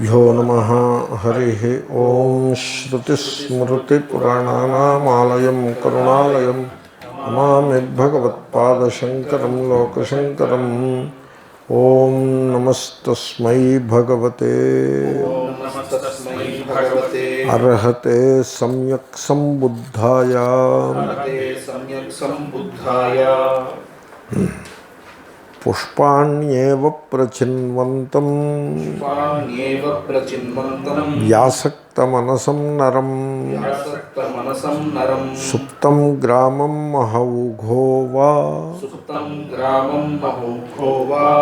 श्रीगुरुभ्यो नमः। हरिः ओं। श्रुतिस्मृतिपुराणानामालयं करुणालयं नमामि भगवत्पादशङ्करं लोकशङ्करम्। ओं नमस्तस्मै भगवते अर्हते सम्यक् सम्बुद्धाय पुष्पाण्येव प्रचिन्वन्तं व्यासक्तमनसं नरं सुप्तं ग्रामं महौघो वा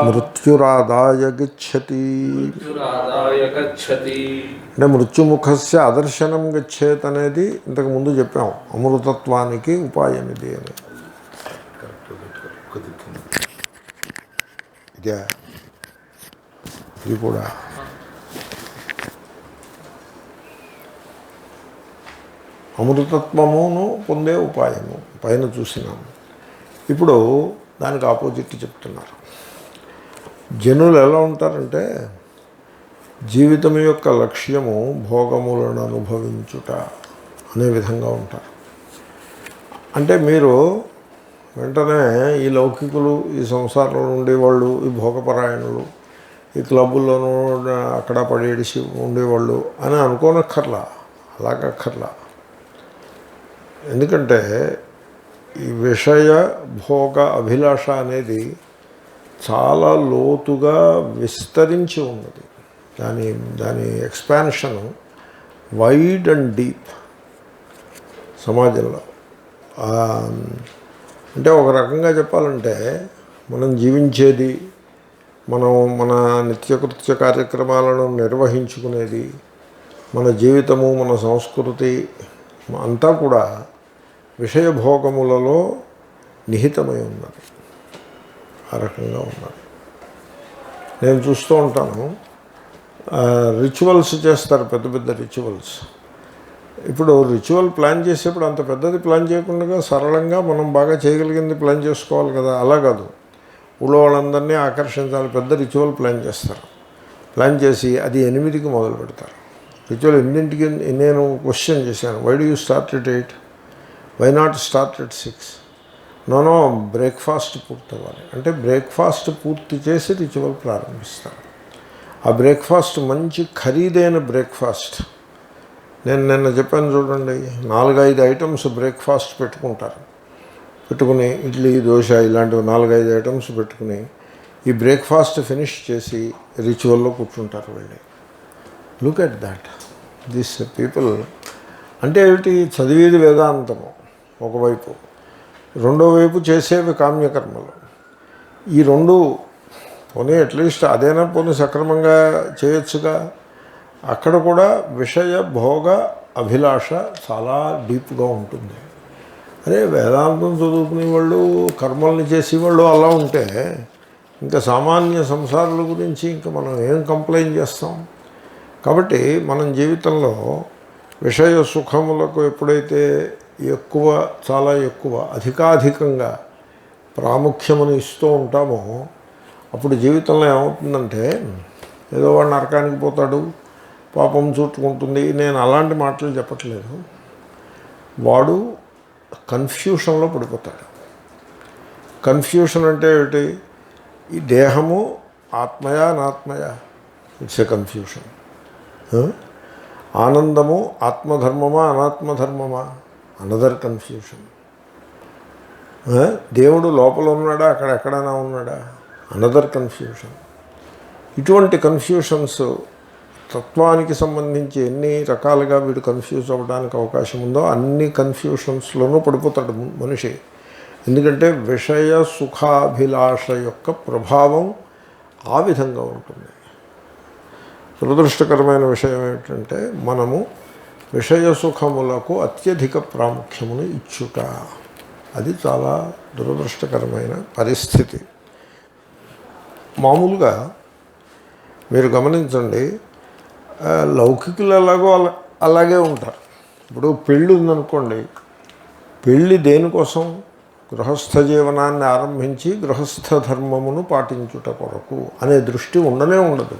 मृत्युरादाय गच्छति। అంటే మృత్యుముఖస్య అదర్శనం గచ్చేత్ అనేది ఇంతకు ముందు చెప్పాం. అమృతత్వానికి ఉపాయం ఇది అని. ఇదే ఇది కూడా అమృతత్వమును పొందే ఉపాయము పైన చూసినాము. ఇప్పుడు దానికి ఆపోజిట్ చెప్తున్నారు. జనులు ఎలా ఉంటారంటే జీవితం యొక్క లక్ష్యము భోగములను అనుభవించుట అనే విధంగా ఉంటారు. అంటే మీరు వెంటనే ఈ లౌకికులు, ఈ సంసారంలో ఉండేవాళ్ళు, ఈ భోగపరాయణులు, ఈ క్లబ్బుల్లోనూ అక్కడ పడేసి ఉండేవాళ్ళు అని అనుకోనక్కర్లా, అలాగక్కర్లా. ఎందుకంటే ఈ విషయ భోగ అభిలాష అనేది చాలా లోతుగా విస్తరించి ఉన్నది. దాని ఎక్స్పాన్షన్ వైడ్ అండ్ డీప్ సమాజంలో. అంటే ఒక రకంగా చెప్పాలంటే మనం జీవించేది, మన నిత్యకృత్య కార్యక్రమాలను నిర్వహించుకునేది, మన జీవితము, మన సంస్కృతి అంతా కూడా విషయభోగములలో నిహితమై ఉన్నది. ఆ రకంగా ఉన్నది. నేను చూస్తూ ఉంటాను, రిచువల్స్ చేస్తారు, పెద్ద పెద్ద రిచువల్స్. ఇప్పుడు రిచువల్ ప్లాన్ చేసేప్పుడు అంత పెద్దది ప్లాన్ చేయకుండా సరళంగా మనం బాగా చేయగలిగింది ప్లాన్ చేసుకోవాలి కదా. అలా కాదు, ఊళ్ళో వాళ్ళందరినీ ఆకర్షించాలి, పెద్ద రిచువల్ ప్లాన్ చేస్తారు. ప్లాన్ చేసి అది 8కి మొదలు పెడతారు. రిచువల్ 8కి నేను క్వశ్చన్ చేశాను, why do you start at 8? Why not start at 6? No breakfast పూర్తి అవ్వాలి అంటే బ్రేక్ఫాస్ట్ పూర్తి చేసి రిచువల్ ప్రారంభిస్తారు. ఆ బ్రేక్ఫాస్ట్ మంచి ఖరీదైన బ్రేక్ఫాస్ట్. నేను నిన్న చెప్పాను చూడండి, 4-5 ఐటమ్స్ బ్రేక్ఫాస్ట్ పెట్టుకుని ఇడ్లీ, దోశ ఇలాంటివి 4-5 ఐటమ్స్ పెట్టుకుని ఈ బ్రేక్ఫాస్ట్ ఫినిష్ చేసి రిచువల్లో కూర్చుంటారు వెళ్ళి. Look at that, this people. అంటే ఏమిటి? చదివేది వేదాంతము ఒకవైపు, రెండో వైపు చేసేవి కామ్యకర్మలు. ఈ రెండు పోనీ అట్లీస్ట్ అదేనా పోనీ సక్రమంగా చేయొచ్చుగా. అక్కడ కూడా విషయ భోగ అభిలాష చాలా డీప్గా ఉంటుంది. అదే వేదాంతం చదువుకునే వాళ్ళు, కర్మల్ని చేసేవాళ్ళు అలా ఉంటే ఇంకా సామాన్య సంసారాల గురించి ఇంకా మనం ఏం కంప్లైంట్ చేస్తాం? కాబట్టి మనం జీవితంలో విషయ సుఖములకు ఎప్పుడైతే చాలా ఎక్కువ అధికాధికంగా ప్రాముఖ్యమని ఇస్తూ ఉంటామో అప్పుడు జీవితంలో ఏమవుతుందంటే ఏదో వాడు నరకానికి పోతాడు, పాపం చుట్టుకుంటుంది. నేను అలాంటి మాటలు చెప్పట్లేదు. వాడు కన్ఫ్యూషన్లో పడిపోతాడు. కన్ఫ్యూషన్ అంటే ఏమిటి? ఈ దేహము ఆత్మయా అనాత్మయా, ఇట్స్ ఎ కన్ఫ్యూషన్. ఆనందము ఆత్మధర్మమా అనాత్మధర్మమా, అనదర్ కన్ఫ్యూషన్. దేవుడు లోపల ఉన్నాడా, అక్కడెక్కడైనా ఉన్నాడా, అనదర్ కన్ఫ్యూషన్. ఇటువంటి కన్ఫ్యూషన్స్ తత్వానికి సంబంధించి ఎన్ని రకాలుగా వీడు కన్ఫ్యూజ్ అవ్వడానికి అవకాశం ఉందో అన్ని కన్ఫ్యూషన్స్లోనూ పడిపోతాడు మనిషి. ఎందుకంటే విషయ సుఖాభిలాష యొక్క ప్రభావం ఆ విధంగా ఉంటుంది. దురదృష్టకరమైన విషయం ఏమిటంటే మనము విషయ సుఖములకు అత్యధిక ప్రాముఖ్యమును ఇచ్చుట, అది చాలా దురదృష్టకరమైన పరిస్థితి. మామూలుగా మీరు గమనించండి, లౌకికులు ఎలాగో అలాగే ఉంటారు. ఇప్పుడు పెళ్ళి ఉందనుకోండి, పెళ్ళి దేనికోసం? గృహస్థ జీవనాన్ని ఆరంభించి గృహస్థ ధర్మమును పాటించుట కొరకు అనే దృష్టి ఉండనే ఉండదు.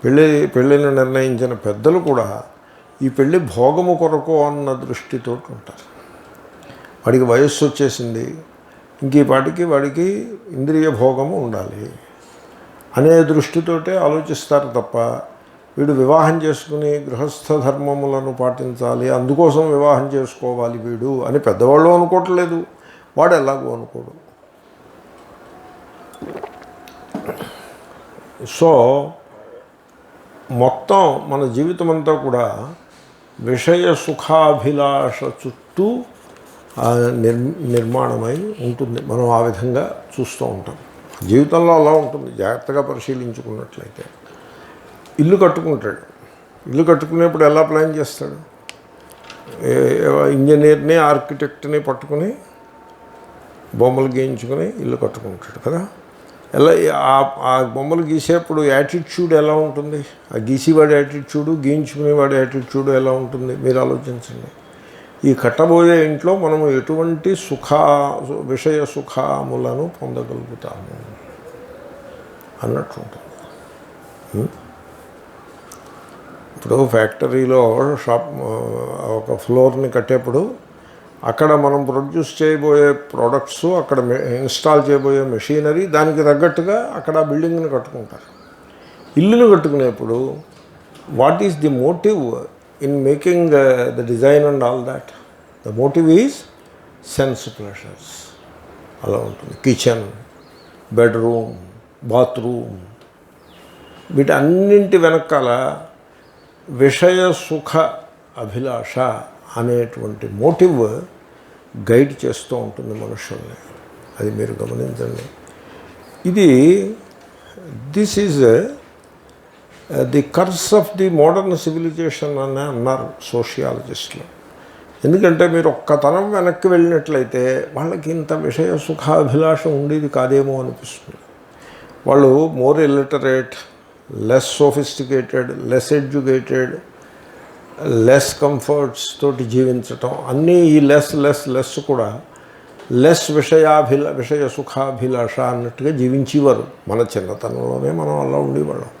పెళ్ళిని నిర్ణయించిన పెద్దలు కూడా ఈ పెళ్ళి భోగము కొరకు అన్న దృష్టితో ఉంటారు. వాడికి వయస్సు వచ్చేసింది, ఇంక ఈ పాటికి వాడికి ఇంద్రియ భోగము ఉండాలి అనే దృష్టితోటే ఆలోచిస్తారు తప్ప వీడు వివాహం చేసుకుని గృహస్థ ధర్మములను పాటించాలి, అందుకోసం వివాహం చేసుకోవాలి వీడు అని పెద్దవాళ్ళు అనుకోవట్లేదు, వాడు ఎలాగో అనుకోడు. సో మొత్తం మన జీవితం అంతా కూడా విషయ సుఖాభిలాష చుట్టూ నిర్మాణమై ఉంటుంది. మనం ఆ విధంగా చూస్తూ ఉంటాం. జీవితంలో అలా ఉంటుంది. జాగ్రత్తగా పరిశీలించుకున్నట్లయితే ఇల్లు కట్టుకుంటాడు. ఇల్లు కట్టుకునేప్పుడు ఎలా ప్లాన్ చేస్తాడు? ఇంజనీర్ని ఆర్కిటెక్ట్ని పట్టుకుని బొమ్మలు గీయించుకుని ఇల్లు కట్టుకుంటాడు కదా. ఎలా ఆ బొమ్మలు గీసేప్పుడు యాటిట్యూడ్ ఎలా ఉంటుంది? ఆ గీసేవాడి యాటిట్యూడు, గీయించుకునేవాడి యాటిట్యూడు ఎలా ఉంటుంది మీరు ఆలోచించండి. ఈ కట్టబోయే ఇంట్లో మనము ఎటువంటి విషయ సుఖాములను పొందగలుగుతాము అన్నట్టు ఉంటుంది. ఇప్పుడు ఫ్యాక్టరీలో ఒక ఫ్లోర్ని కట్టేప్పుడు అక్కడ మనం ప్రొడ్యూస్ చేయబోయే ప్రోడక్ట్స్, అక్కడ ఇన్స్టాల్ చేయబోయే మెషీనరీ, దానికి తగ్గట్టుగా అక్కడ బిల్డింగ్ని కట్టుకుంటారు. ఇల్లును కట్టుకునేప్పుడు what is the motive in making the design and all that? The motive is sense pleasures. అలా ఉంటుంది. కిచెన్, బెడ్రూమ్, బాత్రూమ్, వీటన్నింటి వెనకాల విషయ సుఖ అభిలాష అనేటువంటి మోటివ్ గైడ్ చేస్తూ ఉంటుంది మనుషుల్ని. అది మీరు గమనించండి. This is the curse of the modern civilization అని అన్నారు సోషియాలజిస్టులు. ఎందుకంటే మీరు ఒక్కతనం వెనక్కి వెళ్ళినట్లయితే వాళ్ళకి ఇంత విషయ సుఖాభిలాష ఉండేది కాదేమో అనిపిస్తుంది. వాళ్ళు more illiterate, less sophisticated, less educated, less comforts తోటి జీవించటం, అన్నీ ఈ లెస్ కూడా లెస్ విషయ సుఖాభిలాష అన్నట్టుగా జీవించేవారు. మన చిన్నతనంలోనే మనం అలా ఉండేవాళ్ళం.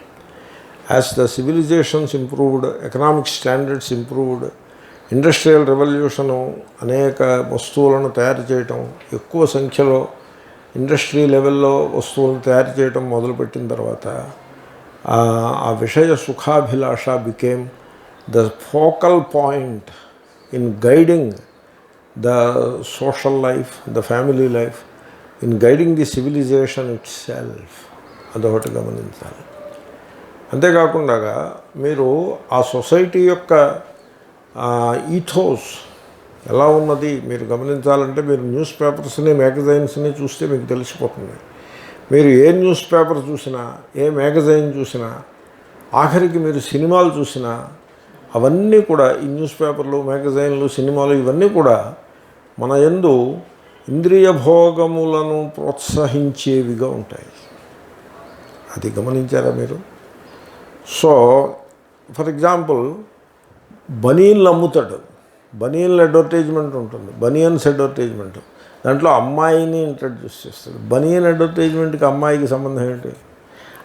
As the civilisations improved, economic standards improved, industrial revolution అనేక వస్తువులను తయారు చేయటం, ఎక్కువ సంఖ్యలో ఇండస్ట్రీ లెవెల్లో వస్తువులను తయారు చేయటం మొదలుపెట్టిన తర్వాత ఆ విషయ సుఖాభిలాష became the focal point in guiding the social life, the family life, in guiding the civilization itself. అదొకటి గమనించాలి. అంతేకాకుండా మీరు ఆ సొసైటీ యొక్క ఈథోస్ ఎలా ఉన్నది మీరు గమనించాలంటే మీరు న్యూస్ పేపర్స్ని, మ్యాగజైన్స్ని చూస్తే మీకు తెలిసిపోతుంది. మీరు ఏ న్యూస్ పేపర్ చూసినా, ఏ మ్యాగజైన్ చూసినా, ఆఖరికి మీరు సినిమాలు చూసినా, అవన్నీ కూడా ఈ న్యూస్ పేపర్లు, మ్యాగజైన్లు, సినిమాలు ఇవన్నీ కూడా మన యందు ఇంద్రియ భోగములను ప్రోత్సహించేవిగా ఉంటాయి. అది గమనించారా మీరు? సో ఫర్ ఎగ్జాంపుల్ బనీన్లు అమ్ముతాడు. బనీన్ల అడ్వర్టైజ్మెంట్ ఉంటుంది, బనియన్స్ అడ్వర్టైజ్మెంట్. దాంట్లో అమ్మాయిని ఇంట్రడ్యూస్ చేస్తాడు. బనియన్ అడ్వర్టైజ్మెంట్కి అమ్మాయికి సంబంధం ఏంటి?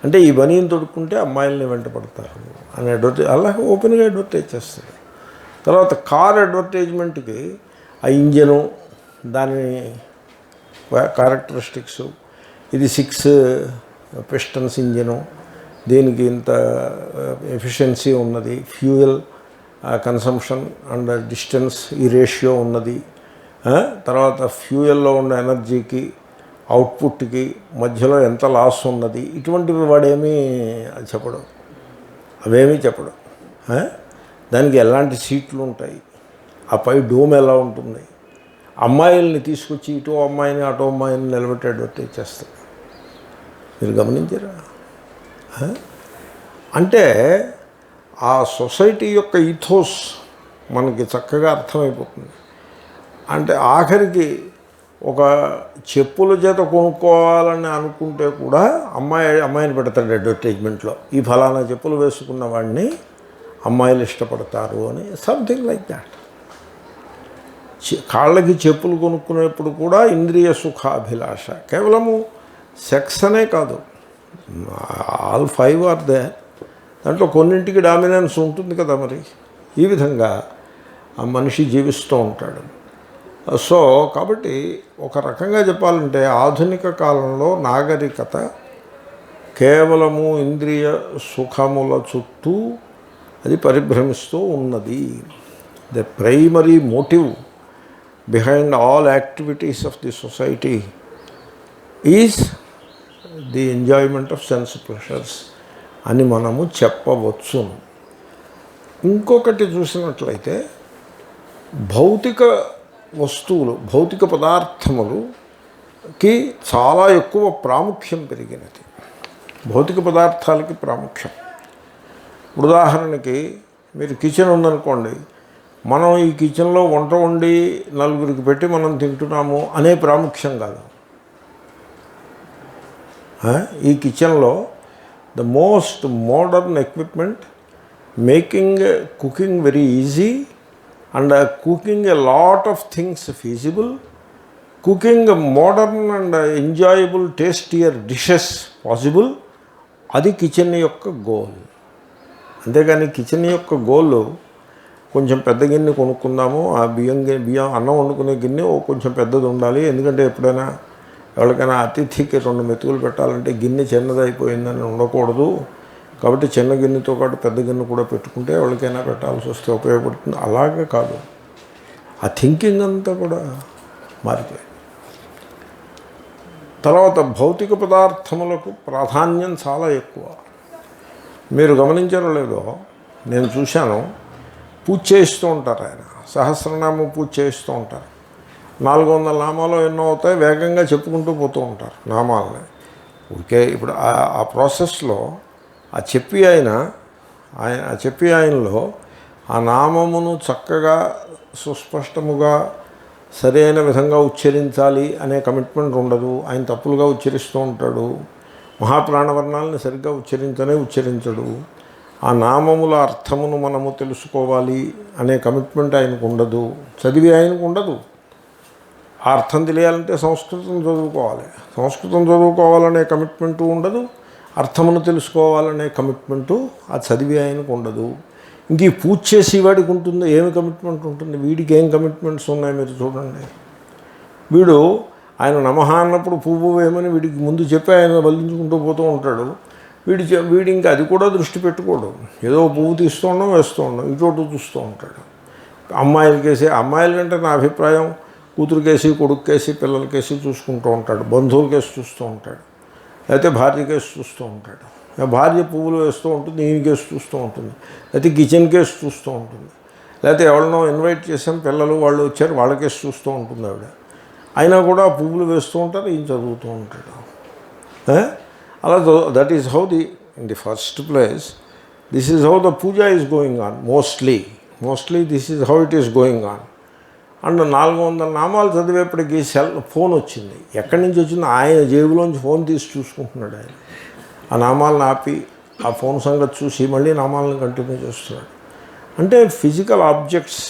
అంటే ఈ బనీని తొడుక్కుంటే అమ్మాయిల్ని వెంట పడతారు అని అలా ఓపెన్గా అడ్వర్టైజ్ చేస్తారు. తర్వాత కార్ అడ్వర్టైజ్మెంట్కి ఆ ఇంజను, దాని క్యారెక్టరిస్టిక్స్, ఇది 6 పిస్టన్స్ ఇంజను, దీనికి ఇంత ఎఫిషియన్సీ ఉన్నది, ఫ్యూయల్ కన్సంప్షన్ అండ్ డిస్టెన్స్ ఈ రేషియో ఉన్నది, తర్వాత ఫ్యూయల్లో ఉన్న ఎనర్జీకి అవుట్పుట్కి మధ్యలో ఎంత లాస్ ఉన్నది, ఇటువంటివి వాడేమీ చెప్పడం, అవేమీ చెప్పడం. దానికి ఎలాంటి సీట్లు ఉంటాయి, ఆ పై డోమ్ ఎలా ఉంటుంది, అమ్మాయిల్ని తీసుకొచ్చి ఇటో అమ్మాయిని అటో అమ్మాయిని నిలబెట్టి అడ్వర్టైజ్ చేస్తారు. మీరు గమనించారా? అంటే ఆ సొసైటీ యొక్క ఈథోస్ మనకి చక్కగా అర్థమైపోతుంది. అంటే ఆఖరికి ఒక చెప్పుల చేత కొనుక్కోవాలని అనుకుంటే కూడా అమ్మాయిని పెడతాడు అడ్వర్టైజ్మెంట్లో, ఈ ఫలానా చెప్పులు వేసుకున్న వాడిని అమ్మాయిలు ఇష్టపడతారు అని, సంథింగ్ లైక్ దాట్. కాళ్ళకి చెప్పులు కొనుక్కునేప్పుడు కూడా ఇంద్రియ సుఖాభిలాష. కేవలము సెక్స్ అనే కాదు, ఆల్ 5 ఆర్ దేర్. దాంట్లో కొన్నింటికి డామినెన్స్ ఉంటుంది కదా మరి. ఈ విధంగా ఆ మనిషి జీవిస్తూ ఉంటాడు. సో కాబట్టి ఒక రకంగా చెప్పాలంటే ఆధునిక కాలంలో నాగరికత కేవలము ఇంద్రియ సుఖముల చుట్టూ అది పరిభ్రమిస్తూ ఉన్నది. The primary motive behind all activities of the society is the enjoyment of sense pleasures అని మనము చెప్పవచ్చును. ఇంకొకటి చూసినట్లయితే భౌతిక వస్తువులు, భౌతిక పదార్థములకి చాలా ఎక్కువ ప్రాముఖ్యం పెరిగినది. భౌతిక పదార్థాలకి ప్రాముఖ్యం. ఉదాహరణకి మీరు కిచెన్ ఉందనుకోండి, మనం ఈ కిచెన్లో వంట వండి నలుగురికి పెట్టి మనం తింటున్నాము అనే ప్రాముఖ్యం కాదు. ఈ కిచెన్లో the most modern equipment, making cooking very easy and cooking a lot of things feasible, cooking modern and enjoyable tastier dishes possible. అది కిచెన్ యొక్క గోల్. అంతేగాని కిచెన్ యొక్క గోల్ కొంచెం పెద్ద గిన్నె కొనుక్కుందాము, ఆ బియ్యం అన్నం వండుకునే గిన్నె కొంచెం పెద్దది ఉండాలి, ఎందుకంటే ఎప్పుడైనా ఎవరికైనా అతిథికి 2 మెతుకులు పెట్టాలంటే గిన్నె చిన్నదైపోయిందని ఉండకూడదు, కాబట్టి చిన్న గిన్నెతో పాటు పెద్ద గిన్నె కూడా పెట్టుకుంటే ఎవరికైనా పెట్టాల్సి వస్తే ఉపయోగపడుతుంది. అలాగే కాదు, ఆ థింకింగ్ అంతా కూడా మారిపోయింది. తర్వాత భౌతిక పదార్థములకు ప్రాధాన్యం చాలా ఎక్కువ. మీరు గమనించారో లేదో, నేను చూశాను, పూజ చేయిస్తూ ఉంటారు. ఆయన సహస్రనామం పూజ చేయిస్తూ ఉంటారు. 400 నామాలు ఎన్నో అవుతాయి, వేగంగా చెప్పుకుంటూ పోతూ ఉంటారు నామాలని. ఓకే, ఇప్పుడు ఆ ప్రాసెస్లో ఆ చెప్పి ఆయనలో ఆ నామమును చక్కగా సుస్పష్టముగా సరైన విధంగా ఉచ్చరించాలి అనే కమిట్మెంట్ ఉండదు. ఆయన తప్పులుగా ఉచ్చరిస్తూ ఉంటాడు. మహాప్రాణవర్ణాలను సరిగ్గా ఉచ్చరించడు. ఆ నామముల అర్థమును మనము తెలుసుకోవాలి అనే కమిట్మెంట్ ఆయనకు ఉండదు. చదివి ఆయనకు ఉండదు. ఆ అర్థం తెలియాలంటే సంస్కృతం చదువుకోవాలనే కమిట్మెంటు ఉండదు. అర్థమును తెలుసుకోవాలనే కమిట్మెంటు ఆ చదివి ఆయనకు ఉండదు. ఇంక ఈ పూజ చేసేవాడికి ఉంటుంది, ఏమి కమిట్మెంట్ ఉంటుంది? వీడికి ఏం కమిట్మెంట్స్ ఉన్నాయి మీరు చూడండి. వీడు ఆయన నమః అన్నప్పుడు పువ్వు వేయమని వీడికి ముందు చెప్పి ఆయన వల్లించుకుంటూ పోతూ ఉంటాడు. వీడి ఇంకా అది కూడా దృష్టి పెట్టుకోడు. ఏదో పువ్వు తీస్తూ ఉండడం, వేస్తూ ఉండడం, ఇటు చూస్తూ ఉంటాడు. అమ్మాయిల కంటే నా అభిప్రాయం కూతురుకేసి, కొడుకుకేసి, పిల్లలకేసి చూసుకుంటూ ఉంటాడు. బంధువులకేసి చూస్తూ ఉంటాడు. లేకపోతే భార్యకేసి చూస్తూ ఉంటాడు. భార్య పువ్వులు వేస్తూ ఉంటుంది, ఈయన కేసు చూస్తూ ఉంటుంది. లేకపోతే కిచెన్ కేసు చూస్తూ ఉంటుంది. లేకపోతే ఎవరినో ఇన్వైట్ చేసాం, పిల్లలు వాళ్ళు వచ్చారు, వాళ్ళకేసి చూస్తూ ఉంటుంది ఆవిడ. అయినా కూడా పువ్వులు వేస్తూ ఉంటారు, ఈయన చదువుతూ ఉంటాడు. అలా that is how in the first place this is how the puja is going on. Mostly this is how it is going on. And 400 నామాలు చదివేప్పటికీ ఫోన్ వచ్చింది. ఎక్కడి నుంచి వచ్చింది? ఆయన జేబులోంచి ఫోన్ తీసి చూసుకుంటున్నాడు. ఆయన ఆ నామాలను ఆపి ఆ ఫోన్ సంగతి చూసి మళ్ళీ నామాలను కంటిన్యూ చేస్తున్నాడు. అంటే physical objects,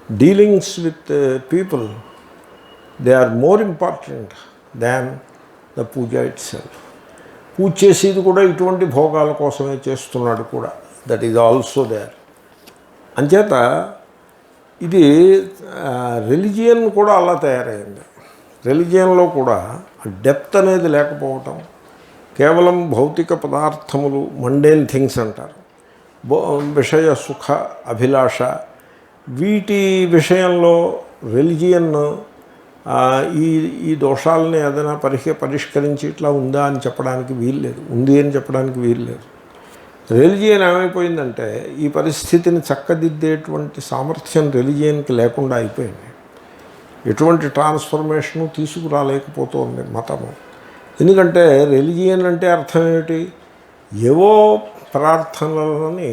dealings with people, they are more important than the puja itself. పూజ చేసేది కూడా ఇటువంటి భోగాల కోసమే చేస్తున్నాడు కూడా. That is also there. అంచేత ఇది రిలిజియన్ కూడా అలా తయారైంది. రిలిజియన్లో కూడా డెప్త్ అనేది లేకపోవటం, కేవలం భౌతిక పదార్థములు, మండేన్ థింగ్స్ అంటారు, విషయ సుఖ అభిలాష, వీటి విషయంలో రిలిజియన్ ఈ దోషాలని ఏదైనా పరిష్కరించి ఇట్లా ఉందా అని చెప్పడానికి వీల్లేదు, ఉంది అని చెప్పడానికి వీల్లేదు. రిలిజియన్ ఏమైపోయిందంటే ఈ పరిస్థితిని చక్కదిద్దేటువంటి సామర్థ్యం రిలిజియన్కి లేకుండా అయిపోయింది. ఎటువంటి ట్రాన్స్ఫర్మేషను తీసుకురాలేకపోతుంది మతము. ఎందుకంటే రిలిజియన్ అంటే అర్థం ఏమిటి? ఏవో ప్రార్థనలని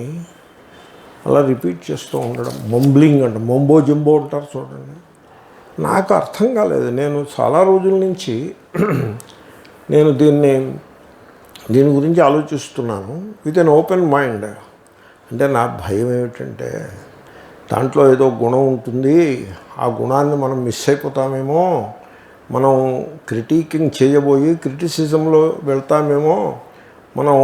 అలా రిపీట్ చేస్తూ ఉండడం, మంబ్లింగ్ అంటే మొంబో జింబో అంటారు చూడండి. నాకు అర్థం కాలేదు. నేను చాలా రోజుల నుంచి నేను దీని గురించి ఆలోచిస్తున్నాను విత్ ఎన్ ఓపెన్ మైండ్. అంటే నా భయం ఏమిటంటే దాంట్లో ఏదో గుణం ఉంటుంది, ఆ గుణాన్ని మనం మిస్ అయిపోతామేమో, మనం క్రిటికింగ్ చేయబోయి క్రిటిసిజంలో వెళ్తామేమో, మనం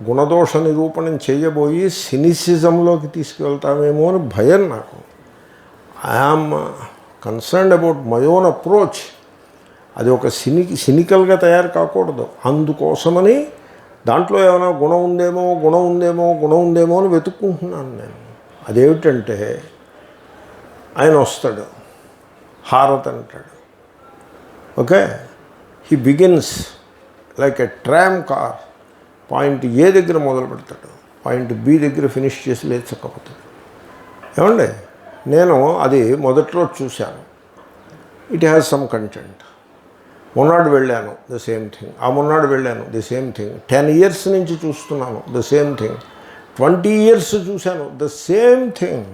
గుణదోష నిరూపణం చేయబోయి సినిసిజంలోకి తీసుకువెళ్తామేమో అని భయం నాకు. I am concerned about my own approach. అది ఒక సినికల్గా తయారు కాకూడదు. అందుకోసమని దాంట్లో ఏమైనా గుణం ఉందేమో అని వెతుక్కుంటున్నాను నేను. అదేమిటంటే ఆయన వస్తాడు, హారత్ అంటాడు. Okay, he begins like a tram car. Point A దగ్గర మొదలు పెడతాడు, పాయింట్ బి దగ్గర ఫినిష్ చేసి లేచకపోతాడు. ఏమండి, నేను అది మొదట్లో చూశాను. It has some content. మొన్నాడు వెళ్ళాను, ద సేమ్ థింగ్. ఆ మొన్నాడు వెళ్ళాను, ది సేమ్ థింగ్. 10 years నుంచి చూస్తున్నాను, ద సేమ్ థింగ్. 20 years చూశాను, ద సేమ్ థింగ్.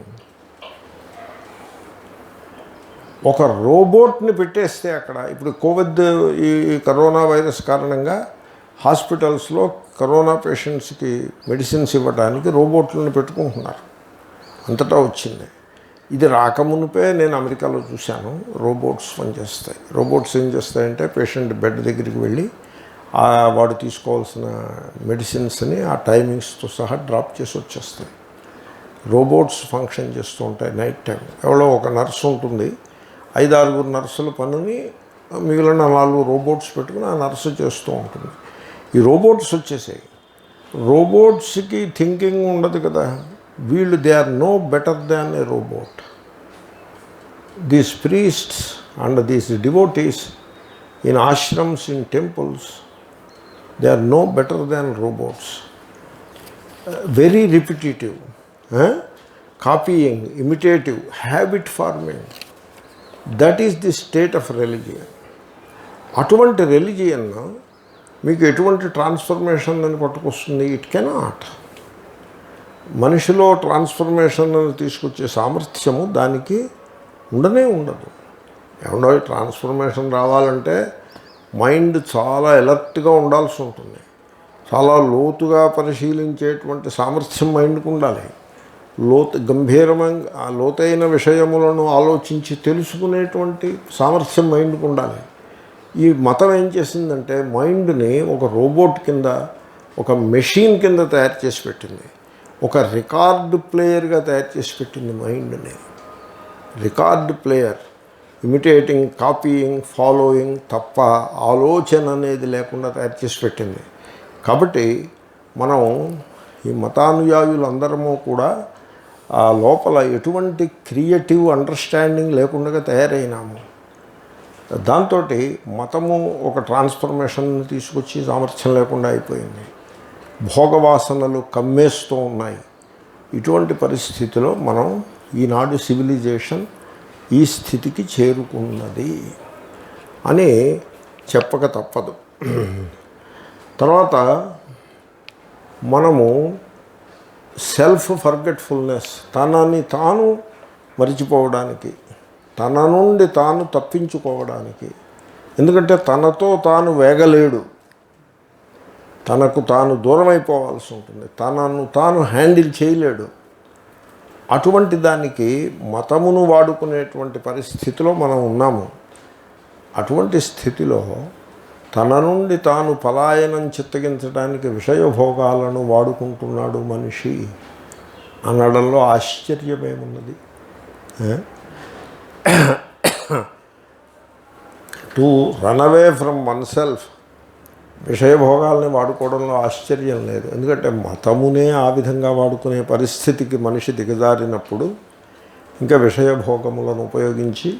ఒక రోబోట్ని పెట్టేస్తే అక్కడ, ఇప్పుడు కోవిడ్ ఈ కరోనా వైరస్ కారణంగా హాస్పిటల్స్లో కరోనా పేషెంట్స్కి మెడిసిన్స్ ఇవ్వడానికి రోబోట్లను పెట్టుకుంటున్నారు. అంతటా వచ్చింది. ఇది రాకమునిపే నేను అమెరికాలో చూశాను. రోబోట్స్ పనిచేస్తాయి. రోబోట్స్ ఏం చేస్తాయంటే పేషెంట్ బెడ్ దగ్గరికి వెళ్ళి వాడు తీసుకోవాల్సిన మెడిసిన్స్ని ఆ టైమింగ్స్తో సహా డ్రాప్ చేసి వచ్చేస్తాయి. రోబోట్స్ ఫంక్షన్ చేస్తూ ఉంటాయి నైట్ టైం. ఎవరో ఒక నర్సు ఉంటుంది, 5-6 నర్సుల పనిని మిగిలిన 4 రోబోట్స్ పెట్టుకుని ఆ నర్సు చేస్తూ ఉంటుంది. ఈ రోబోట్స్ వచ్చేసాయి. రోబోట్స్కి థింకింగ్ ఉండదు కదా. వీళ్ళు they are no better than a robot. These priests and these devotees in ashrams, in temples, they are no better than robots. Very repetitive, copying, imitative, habit forming. That is the state of religion. అటువంటి religion మీకు ఎటువంటి transformation అని పట్టుకొస్తుంది? It cannot. మనిషిలో transformation తీసుకొచ్చే సామర్థ్యము దానికి ఉండనే ఉండదు. ఏమన్నా ట్రాన్స్ఫర్మేషన్ రావాలంటే మైండ్ చాలా ఎలర్ట్గా ఉండాల్సి ఉంటుంది. చాలా లోతుగా పరిశీలించేటువంటి సామర్థ్యం మైండ్కి ఉండాలి. గంభీరమైన లోతైన విషయములను ఆలోచించి తెలుసుకునేటువంటి సామర్థ్యం మైండ్కి ఉండాలి. ఈ మతం ఏం చేసిందంటే మైండ్ని ఒక రోబోట్ కింద, ఒక మెషిన్ కింద తయారు చేసి పెట్టింది. ఒక రికార్డ్ ప్లేయర్గా తయారు చేసి పెట్టింది మైండ్ని. Record player, imitating, copying, following తప్ప ఆలోచన అనేది లేకుండా తయారు చేసి పెట్టింది. కాబట్టి మనం ఈ మతానుయాయులందరము కూడా ఆ లోపల ఎటువంటి క్రియేటివ్ అండర్స్టాండింగ్ లేకుండా తయారైనాము. దాంతో మతము ఒక ట్రాన్స్ఫర్మేషన్ తీసుకొచ్చి సామర్థ్యం లేకుండా అయిపోయింది. భోగవాసనలు కమ్మేస్తూ ఉన్నాయి. ఇటువంటి పరిస్థితిలో మనం ఈనాడు సివిలైజేషన్ ఈ స్థితికి చేరుకున్నది అని చెప్పక తప్పదు. తర్వాత మనము సెల్ఫ్ ఫర్గెట్ఫుల్నెస్, తనని తాను మరిచిపోవడానికి, తన నుండి తాను తప్పించుకోవడానికి. ఎందుకంటే తనతో తాను వేగలేడు, తనకు తాను దూరం అయిపోవాల్సి ఉంటుంది, తనను తాను హ్యాండిల్ చేయలేడు. అటువంటి దానికి మతమును వాడుకునేటువంటి పరిస్థితిలో మనం ఉన్నాము. అటువంటి స్థితిలో తన నుండి తాను పలాయనం చిత్తగించడానికి విషయభోగాలను వాడుకుంటున్నాడు మనిషి అనడంలో ఆశ్చర్యమేమున్నది? To run away from oneself, విషయభోగాల్ని వాడుకోవడంలో ఆశ్చర్యం లేదు. ఎందుకంటే మతమునే ఆ విధంగా వాడుకునే పరిస్థితికి మనిషి దిగజారినప్పుడు ఇంకా విషయభోగములను ఉపయోగించి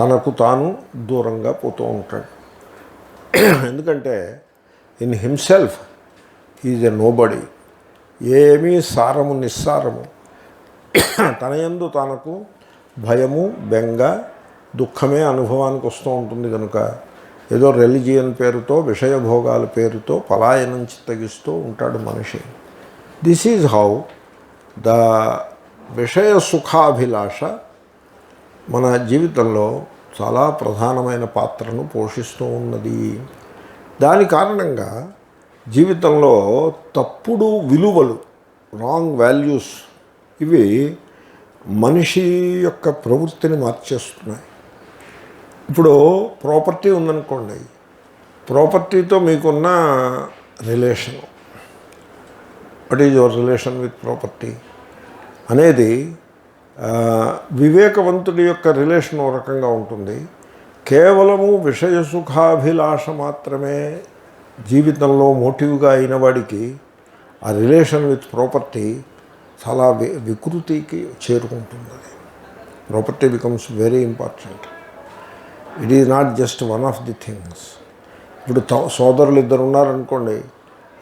తనకు తాను దూరంగా పోతూ ఉంటాడు. ఎందుకంటే in himself is a nobody. ఏమీ సారము, నిస్సారము. తన యందు తనకు భయము, బెంగ, దుఃఖమే అనుభవానికి వస్తూ ఉంటుంది. కనుక ఏదో రిలిజియన్ పేరుతో, విషయభోగాల పేరుతో పలాయనం చిత్తగిస్తూ ఉంటాడు మనిషి. దిస్ ఈజ్ హౌ ద విషయ సుఖాభిలాష మన జీవితంలో చాలా ప్రధానమైన పాత్రను పోషిస్తూ ఉన్నది. దాని కారణంగా జీవితంలో తప్పుడు విలువలు, రాంగ్ వాల్యూస్, ఇవి మనిషి యొక్క ప్రవృత్తిని మార్చేస్తున్నాయి. ఇప్పుడు ప్రాపర్టీ ఉందనుకోండి, ప్రాపర్టీతో మీకున్న relation, what is your relation with property అనేది వివేకవంతుడి యొక్క రిలేషన్ ఓ రకంగా ఉంటుంది. కేవలము విషయ సుఖాభిలాష మాత్రమే జీవితంలో మోటివ్గా అయిన వాడికి ఆ రిలేషన్ విత్ ప్రాపర్టీ చాలా వికృతికి చేరుకుంటుంది. Property becomes very important. It is not just one of the things. ఇప్పుడు సోదరులు ఇద్దరు ఉన్నారనుకోండి,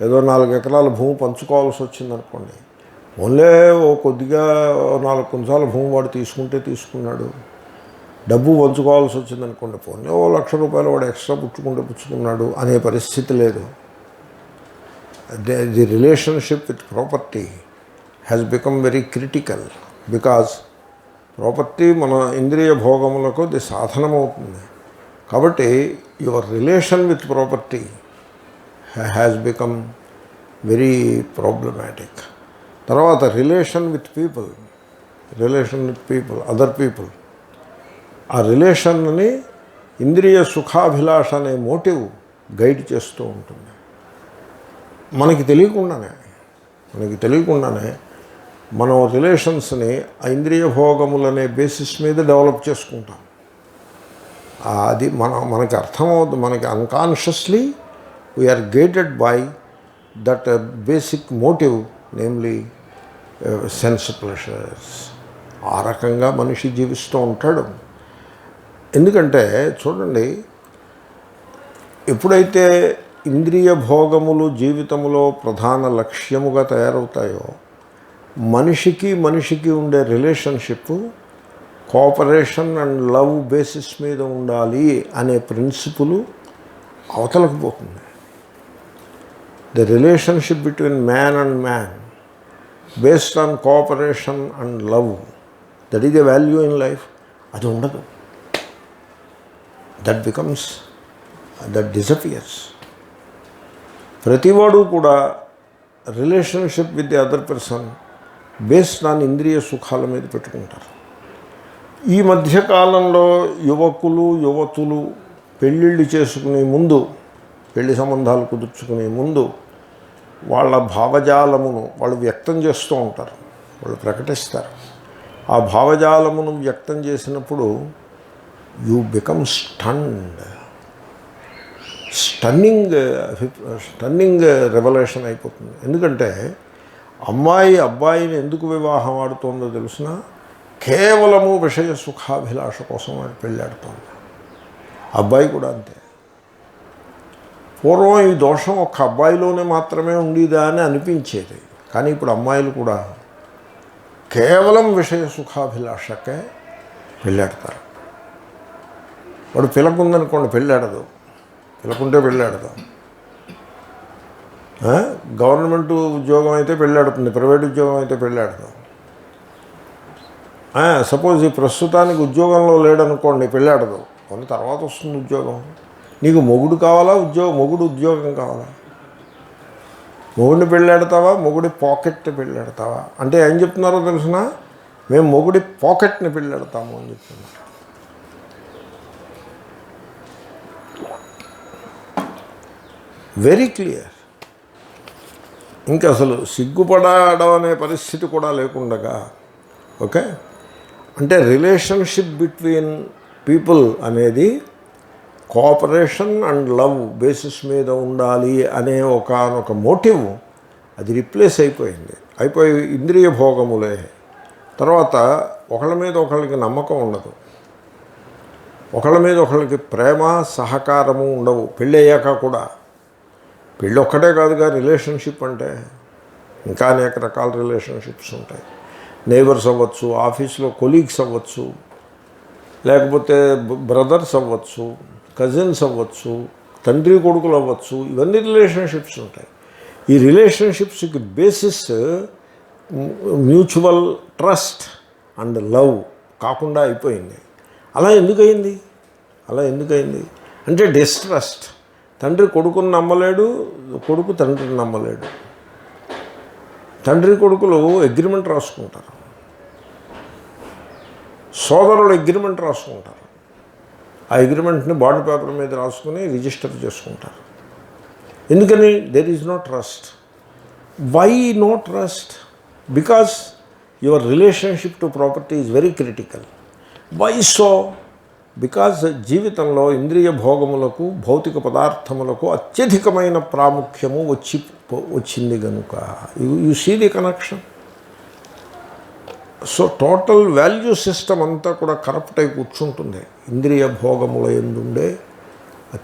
ఏదో 4 ఎకరాల భూమి పంచుకోవాల్సి వచ్చిందనుకోండి, ఓన్లే ఓ కొద్దిగా 4 కుంచాల భూమి వాడు తీసుకుంటే తీసుకున్నాడు, డబ్బు పంచుకోవాల్సి వచ్చిందనుకోండి, ఓన్లే ఓ ₹1,00,000 వాడు ఎక్స్ట్రా పుచ్చుకున్నాడు అనే పరిస్థితి లేదు. The relationship with property has become very critical because property మన ఇంద్రియ భోగములకు ఇది సాధనమవుతుంది. కాబట్టి your relation with property has become very problematic. తర్వాత relation with people, other people, ఆ రిలేషన్ని ఇంద్రియ సుఖాభిలాష అనే మోటివ్ గైడ్ చేస్తూ ఉంటుంది. మనకి తెలియకుండానే మనం రిలేషన్స్ని ఇంద్రియ భోగములనే బేసిస్ మీద డెవలప్ చేసుకుంటాం. అది మనకి అర్థమవుతుంది. మనకి unconsciously we are guided by that basic motive, namely sense pleasures. ఆ రకంగా మనిషి జీవిస్తూ ఉంటాడు. ఎందుకంటే చూడండి, ఎప్పుడైతే ఇంద్రియ భోగములు జీవితంలో ప్రధాన లక్ష్యముగా తయారవుతాయో, మనిషికి ఉండే relationship cooperation and love basis మీద ఉండాలి అనే ప్రిన్సిపుల్ అవతలకు పోతుంది. The relationship between man and man based on cooperation and love, that is the value in life. అది ఉండదు. That disappears. ప్రతివాడు కూడా relationship with the other person based on ఇంద్రియ సుఖాల మీద పెట్టుకుంటారు. ఈ మధ్యకాలంలో యువతులు పెళ్ళిళ్ళు చేసుకునే ముందు, పెళ్లి సంబంధాలు కుదుర్చుకునే ముందు వాళ్ళ భావజాలమును వాళ్ళు వ్యక్తం చేస్తూ ఉంటారు, వాళ్ళు ప్రకటిస్తారు. ఆ భావజాలమును వ్యక్తం చేసినప్పుడు యూ బికమ్ స్టన్నింగ్ రెవల్యూషన్ అయిపోతుంది. ఎందుకంటే అమ్మాయి అబ్బాయిని ఎందుకు వివాహం ఆడుతోందో తెలిసిన, కేవలము విషయ సుఖాభిలాష కోసం అది పెళ్ళాడుతోంది. అబ్బాయి కూడా అంతే. పూర్వం ఈ దోషం ఒక్క అబ్బాయిలోనే మాత్రమే ఉండేదా అని అనిపించేది. కానీ ఇప్పుడు అమ్మాయిలు కూడా కేవలం విషయ సుఖాభిలాషకే పెళ్ళాడతారు. వాడు పిల్లకుందనుకోండి, పెళ్ళాడదు. పిల్లకుంటే పెళ్ళాడదు. గవర్నమెంట్ ఉద్యోగం అయితే పెళ్ళాడుతుంది, ప్రైవేట్ ఉద్యోగం అయితే పెళ్ళాడదు. సపోజ్ ఈ ప్రస్తుతానికి ఉద్యోగంలో లేడనుకోండి, పెళ్ళాడదు. కొన్ని తర్వాత వస్తుంది ఉద్యోగం. నీకు మొగుడు కావాలా, మొగుడు ఉద్యోగం కావాలా? మొగుడిని పెళ్ళాడతావా, మొగుడి పాకెట్ని పెళ్ళాడతావా? అంటే ఏం చెప్తున్నారో తెలిసిన, మేము మొగుడి పాకెట్ని పెళ్ళాడతాము అని చెప్తున్నారు. Very clear. ఇంకా అసలు సిగ్గుపడడం అనే పరిస్థితి కూడా లేకుండగా, ఓకే, అంటే రిలేషన్షిప్ బిట్వీన్ పీపుల్ అనేది కోఆపరేషన్ అండ్ లవ్ బేసిస్ మీద ఉండాలి అనే ఒక మోటివ్ అది రిప్లేస్ అయిపోయి ఇంద్రియ భోగములే. తర్వాత ఒకళ్ళ మీద ఒకళ్ళకి నమ్మకం ఉండదు, ఒకళ్ళ మీద ఒకళ్ళకి ప్రేమ సహకారము ఉండవు. పెళ్ళి అయ్యాక కూడా, పెళ్ళి ఒక్కటే కాదుగా రిలేషన్షిప్ అంటే, ఇంకా అనేక రకాల రిలేషన్షిప్స్ ఉంటాయి. నైబర్స్ అవ్వచ్చు, ఆఫీస్లో కొలీగ్స్ అవ్వచ్చు, లేకపోతే బ్రదర్స్ అవ్వచ్చు, కజిన్స్ అవ్వచ్చు, తండ్రి కొడుకులు అవ్వచ్చు. ఇవన్నీ రిలేషన్షిప్స్ ఉంటాయి. ఈ రిలేషన్షిప్స్కి basis mutual trust and love కాకుండా అయిపోయింది. అలా ఎందుకయింది అంటే డిస్ట్రస్ట్. తండ్రి కొడుకుని నమ్మలేడు, కొడుకు తండ్రిని నమ్మలేడు. తండ్రి కొడుకులు అగ్రిమెంట్ రాసుకుంటారు, సోదరులు అగ్రిమెంట్ రాసుకుంటారు. ఆ అగ్రిమెంట్ని బాండ్ పేపర్ మీద రాసుకుని రిజిస్టర్ చేసుకుంటారు. ఎందుకని? There is no trust. Why no trust? Because your relationship to property is very critical. Why so? Because జీవితంలో ఇంద్రియ భోగములకు భౌతిక పదార్థములకు అత్యధికమైన ప్రాముఖ్యము వచ్చింది కనుక. You see the connection. So total value system అంతా కూడా కరప్ట్ అయి కూర్చుంటుంది ఇంద్రియ భోగముల యందుండే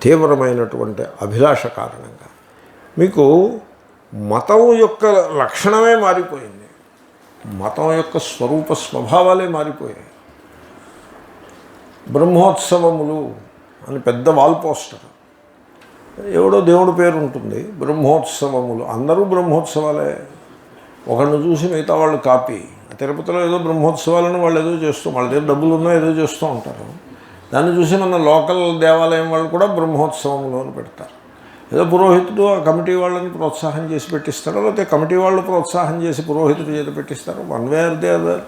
తీవ్రమైనటువంటి అభిలాష కారణంగా. మీకు మతం యొక్క లక్షణమే మారిపోయింది, మతం యొక్క స్వరూప స్వభావాలే మారిపోయాయి. బ్రహ్మోత్సవములు అని పెద్ద వాల్ పోస్టర్, ఎవడో దేవుడి పేరు ఉంటుంది, బ్రహ్మోత్సవములు. అందరూ బ్రహ్మోత్సవాలే. ఒకరిని చూసి మిగతా వాళ్ళు కాపీ. తిరుపతిలో ఏదో బ్రహ్మోత్సవాలను వాళ్ళు ఏదో చేస్తూ, వాళ్ళ దగ్గర డబ్బులు ఉన్నా ఏదో చేస్తూ ఉంటారు. దాన్ని చూసి మన లోకల్ దేవాలయం వాళ్ళు కూడా బ్రహ్మోత్సవంలో అని పెడతారు. ఏదో పురోహితుడు ఆ కమిటీ వాళ్ళని ప్రోత్సాహం చేసి పెట్టిస్తారో, లేకపోతే కమిటీ వాళ్ళు ప్రోత్సాహం చేసి పురోహితుడు చేత పెట్టిస్తారు. One way or the other.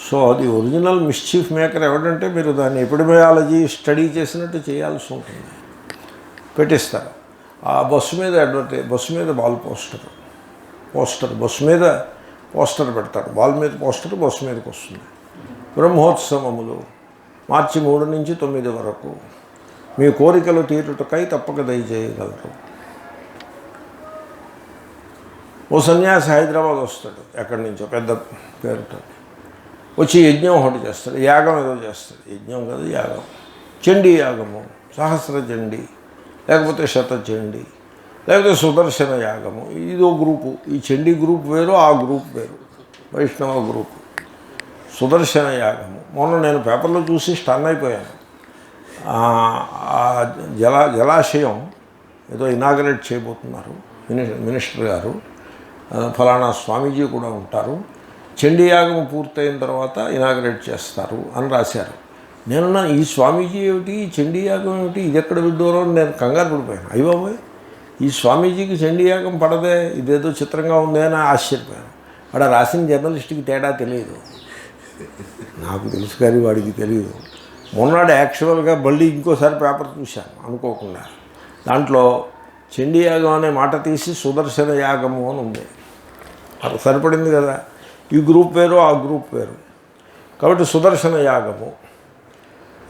So అది ఒరిజినల్ మిస్చీఫ్ మేకర్ ఎవడంటే మీరు దాన్ని ఎపిడమియాలజీ స్టడీ చేసినట్టు చేయాల్సి ఉంటుంది. పెట్టిస్తారు. ఆ బస్సు మీద బస్సు మీద వాల్ పోస్టర్ బస్సు మీద పోస్టర్ పెడతారు. వాల్ మీద పోస్టర్ బస్సు మీదకి వస్తుంది. బ్రహ్మోత్సవములు మార్చి 3 నుంచి 9 వరకు మీ కోరికలు తీరుటకై తప్పక దయచేయగలరు. ఓ సన్యాసి హైదరాబాద్ వస్తాడు, ఎక్కడి నుంచో పెద్ద పేరుతో వచ్చి యజ్ఞం ఒకటి చేస్తాడు, యాగం ఏదో చేస్తాడు. యజ్ఞం కాదు, యాగం. చండీ యాగము, సహస్ర చండీ, లేకపోతే శతచండీ, లేకపోతే సుదర్శన యాగము. ఇదో గ్రూపు. ఈ చండీ గ్రూప్ వేరు, ఆ గ్రూప్ వేరు, వైష్ణవ గ్రూపు. సుదర్శన యాగము మొన్న నేను పేపర్లో చూసి స్టన్ అయిపోయాను. జలాశయం ఏదో ఇనాగరేట్ చేయబోతున్నారు మినిస్టర్ గారు, ఫలానా స్వామీజీ కూడా ఉంటారు. చండీయాగం పూర్తయిన తర్వాత ఇనాగరేట్ చేస్తారు అని రాశారు. నేనున్నా ఈ స్వామీజీ ఏమిటి, ఈ చండీయాగం ఏమిటి, ఇది ఎక్కడ విడ్డూరం అని నేను కంగారు పడిపోయాను. అయ్యబాబోయ్, ఈ స్వామీజీకి చండీయాగం పడదే, ఇదేదో చిత్రంగా ఉంది అని ఆశ్చర్యపోయాను. వాడు రాసిన జర్నలిస్ట్కి తేడా తెలియదు, నాకు తెలుసు కానీ వాడికి తెలియదు. మొన్నడు యాక్చువల్గా మళ్ళీ ఇంకోసారి పేపర్ చూశాను అనుకోకుండా. దాంట్లో చండీయాగం అనే మాట తీసి సుదర్శన యాగము అని ఉంది. అది సరిపడింది కదా. ఈ గ్రూప్ వేరు, ఆ గ్రూప్ వేరు. కాబట్టి సుదర్శన యాగము.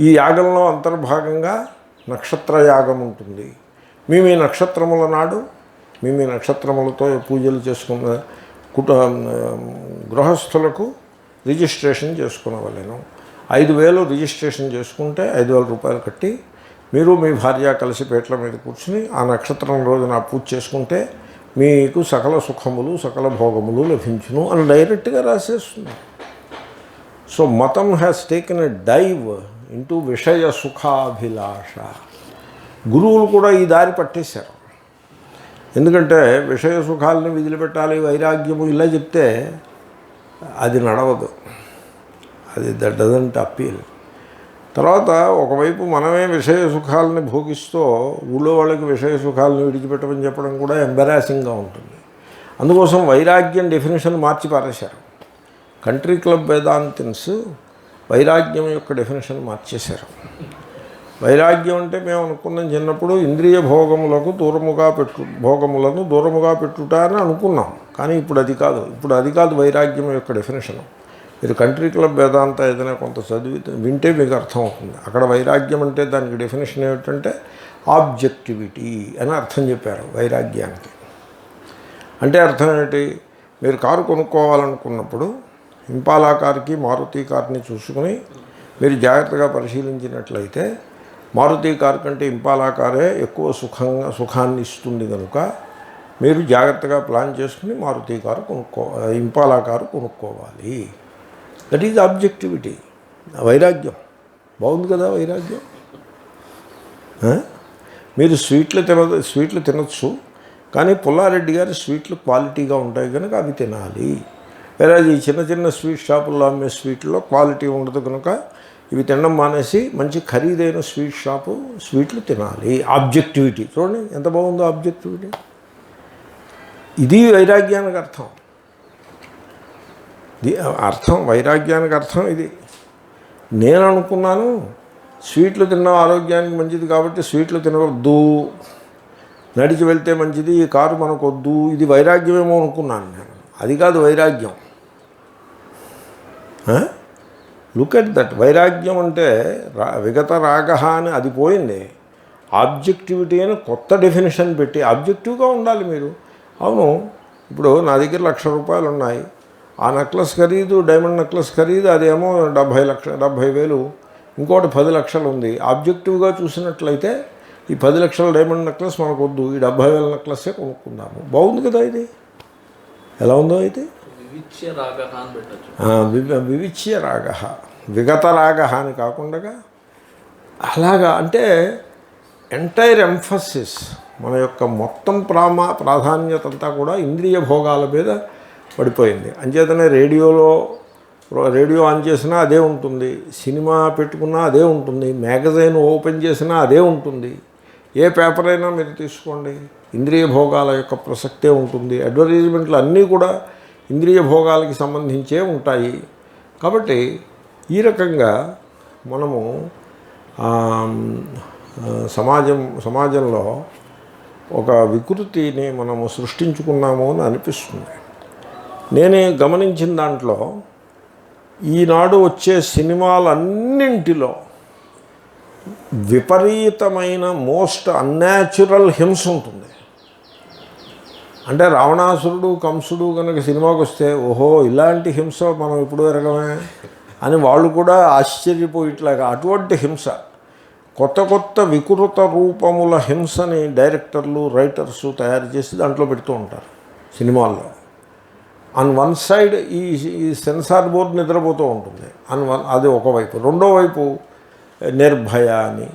ఈ యాగంలో అంతర్భాగంగా నక్షత్ర యాగం ఉంటుంది. మీ నక్షత్రముల నాడు మీ నక్షత్రములతో పూజలు చేసుకున్న గృహస్థులకు రిజిస్ట్రేషన్ చేసుకునవలెను. 5,000 రిజిస్ట్రేషన్ చేసుకుంటే 5,000 రూపాయలు కట్టి మీరు మీ భార్య కలిసి పీటల మీద కూర్చుని ఆ నక్షత్రం రోజున పూజ చేసుకుంటే మీకు సకల సుఖములు సకల భోగములు లభించును అని డైరెక్ట్గా రాసేస్తుంది. సో మతం has taken a dive into విషయ సుఖాభిలాష. గురువులు కూడా ఈ దారి పట్టేశారు. ఎందుకంటే విషయ సుఖాలని విదిలిపెట్టాలి, వైరాగ్యము ఇలా చెప్తే అది నడవదు, అది దట్ డజంట్ అప్పీల్. తర్వాత ఒకవైపు మనమే విషయ సుఖాలని భోగిస్తూ ఊళ్ళో వాళ్ళకి విషయ సుఖాలను విడిచిపెట్టమని చెప్పడం కూడా ఎంబరాసింగ్గా ఉంటుంది. అందుకోసం వైరాగ్యం డెఫినేషన్ మార్చి పారేశారు. కంట్రీ క్లబ్ వేదాంతిన్స్ వైరాగ్యం యొక్క డెఫినేషన్ మార్చేశారు. వైరాగ్యం అంటే మేము అనుకున్నాం చిన్నప్పుడు ఇంద్రియ భోగములకు భోగములను దూరముగా పెట్టుట అని అనుకున్నాం. కానీ ఇప్పుడు అది కాదు వైరాగ్యం యొక్క డెఫినేషను. మీరు కంట్రీ క్లబ్ వేదాంత ఏదైనా కొంత వింటే మీకు అర్థమవుతుంది. అక్కడ వైరాగ్యం అంటే దానికి డెఫినేషన్ ఏమిటంటే ఆబ్జెక్టివిటీ అని అర్థం చెప్పారు వైరాగ్యానికి. అంటే అర్థం ఏంటి? మీరు కారు కొనుక్కోవాలనుకున్నప్పుడు ఇంపాలా కార్కి మారుతి కార్ని చూసుకుని మీరు జాగ్రత్తగా పరిశీలించినట్లయితే మారుతి కారు కంటే ఇంపాలా కారే ఎక్కువ సుఖాన్ని ఇస్తుంది కనుక మీరు జాగ్రత్తగా ప్లాన్ చేసుకుని మారుతి కారు ఇంపాలా కారు కొనుక్కోవాలి. That is objectivity. వైరాగ్యం బాగుంది కదా. వైరాగ్యం మీరు స్వీట్లు తినచ్చు, కానీ పుల్లారెడ్డి గారి స్వీట్లు క్వాలిటీగా ఉంటాయి కనుక అవి తినాలి. వేరే ఈ చిన్న చిన్న స్వీట్ షాపుల్లో అమ్మే స్వీట్లో క్వాలిటీ ఉండదు కనుక ఇవి తినడం మానేసి మంచి ఖరీదైన స్వీట్లు తినాలి. ఆబ్జెక్టివిటీ చూడండి ఎంత బాగుందో ఆబ్జెక్టివిటీ. ఇది వైరాగ్యానికి అర్థం వైరాగ్యానికి అర్థం ఇది. నేను అనుకున్నాను స్వీట్లు తినడం ఆరోగ్యానికి మంచిది కాబట్టి స్వీట్లు తినవద్దు నడిచి వెళ్తే మంచిది, ఈ కారు మనకొద్దు, ఇది వైరాగ్యమేమో అనుకున్నాను నేను. అది కాదు వైరాగ్యం. Look at that. వైరాగ్యం అంటే విగత రాగ అని అది పోయింది. ఆబ్జెక్టివిటీ అని కొత్త డెఫినేషన్ పెట్టి ఆబ్జెక్టివ్గా ఉండాలి మీరు. అవును, ఇప్పుడు నా దగ్గర ₹1,00,000 ఉన్నాయి. ఆ నెక్లెస్ ఖరీదు, డైమండ్ నెక్లెస్ ఖరీదు అదేమో 70,000, ఇంకోటి 10 లక్షలు ఉంది. ఆబ్జెక్టివ్గా చూసినట్లయితే ఈ 10 లక్షల డైమండ్ నెక్లెస్ మనకొద్దు, ఈ 70,000 నెక్లెస్సే కొనుక్కుందాము. బాగుంది కదా ఇది? ఎలా ఉందో అయితే వివిచ్య రాగ, విగత రాగ అని కాకుండా అలాగా. అంటే ఎంటైర్ ఎంఫసిస్ మన యొక్క మొత్తం ప్రాధాన్యత అంతా కూడా ఇంద్రియ భోగాల మీద పడిపోయింది. అంచేతనే రేడియో ఆన్ చేసినా అదే ఉంటుంది, సినిమా పెట్టుకున్నా అదే ఉంటుంది, మ్యాగజైన్ ఓపెన్ చేసినా అదే ఉంటుంది, ఏ పేపర్ అయినా మీరు తీసుకోండి ఇంద్రియ భోగాల యొక్క ప్రసక్తే ఉంటుంది. అడ్వర్టైజ్మెంట్లు అన్నీ కూడా ఇంద్రియ భోగాలకి సంబంధించే ఉంటాయి. కాబట్టి ఈ రకంగా మనము సమాజంలో ఒక వికృతిని మనము సృష్టించుకున్నాము అని అనిపిస్తుంది. నేనే గమనించిన దాంట్లో ఈనాడు వచ్చే సినిమాలన్నింటిలో విపరీతమైన మోస్ట్ అన్యాచురల్ హింస ఉంటుంది. అంటే రావణాసురుడు కంసుడు కనుక సినిమాకి వస్తే ఓహో ఇలాంటి హింస మనం ఇప్పుడు ఎరగమే అని వాళ్ళు కూడా ఆశ్చర్యపోయేట్లాగా అటువంటి హింస, కొత్త కొత్త వికృత రూపముల హింసని డైరెక్టర్లు రైటర్స్ తయారు చేసి దాంట్లో పెడుతూ ఉంటారు సినిమాల్లో. ఆన్ వన్ సైడ్ ఈ సెన్సార్ బోర్డు నిద్రపోతూ ఉంటుంది. అది ఒకవైపు. రెండో వైపు నిర్భయ అని,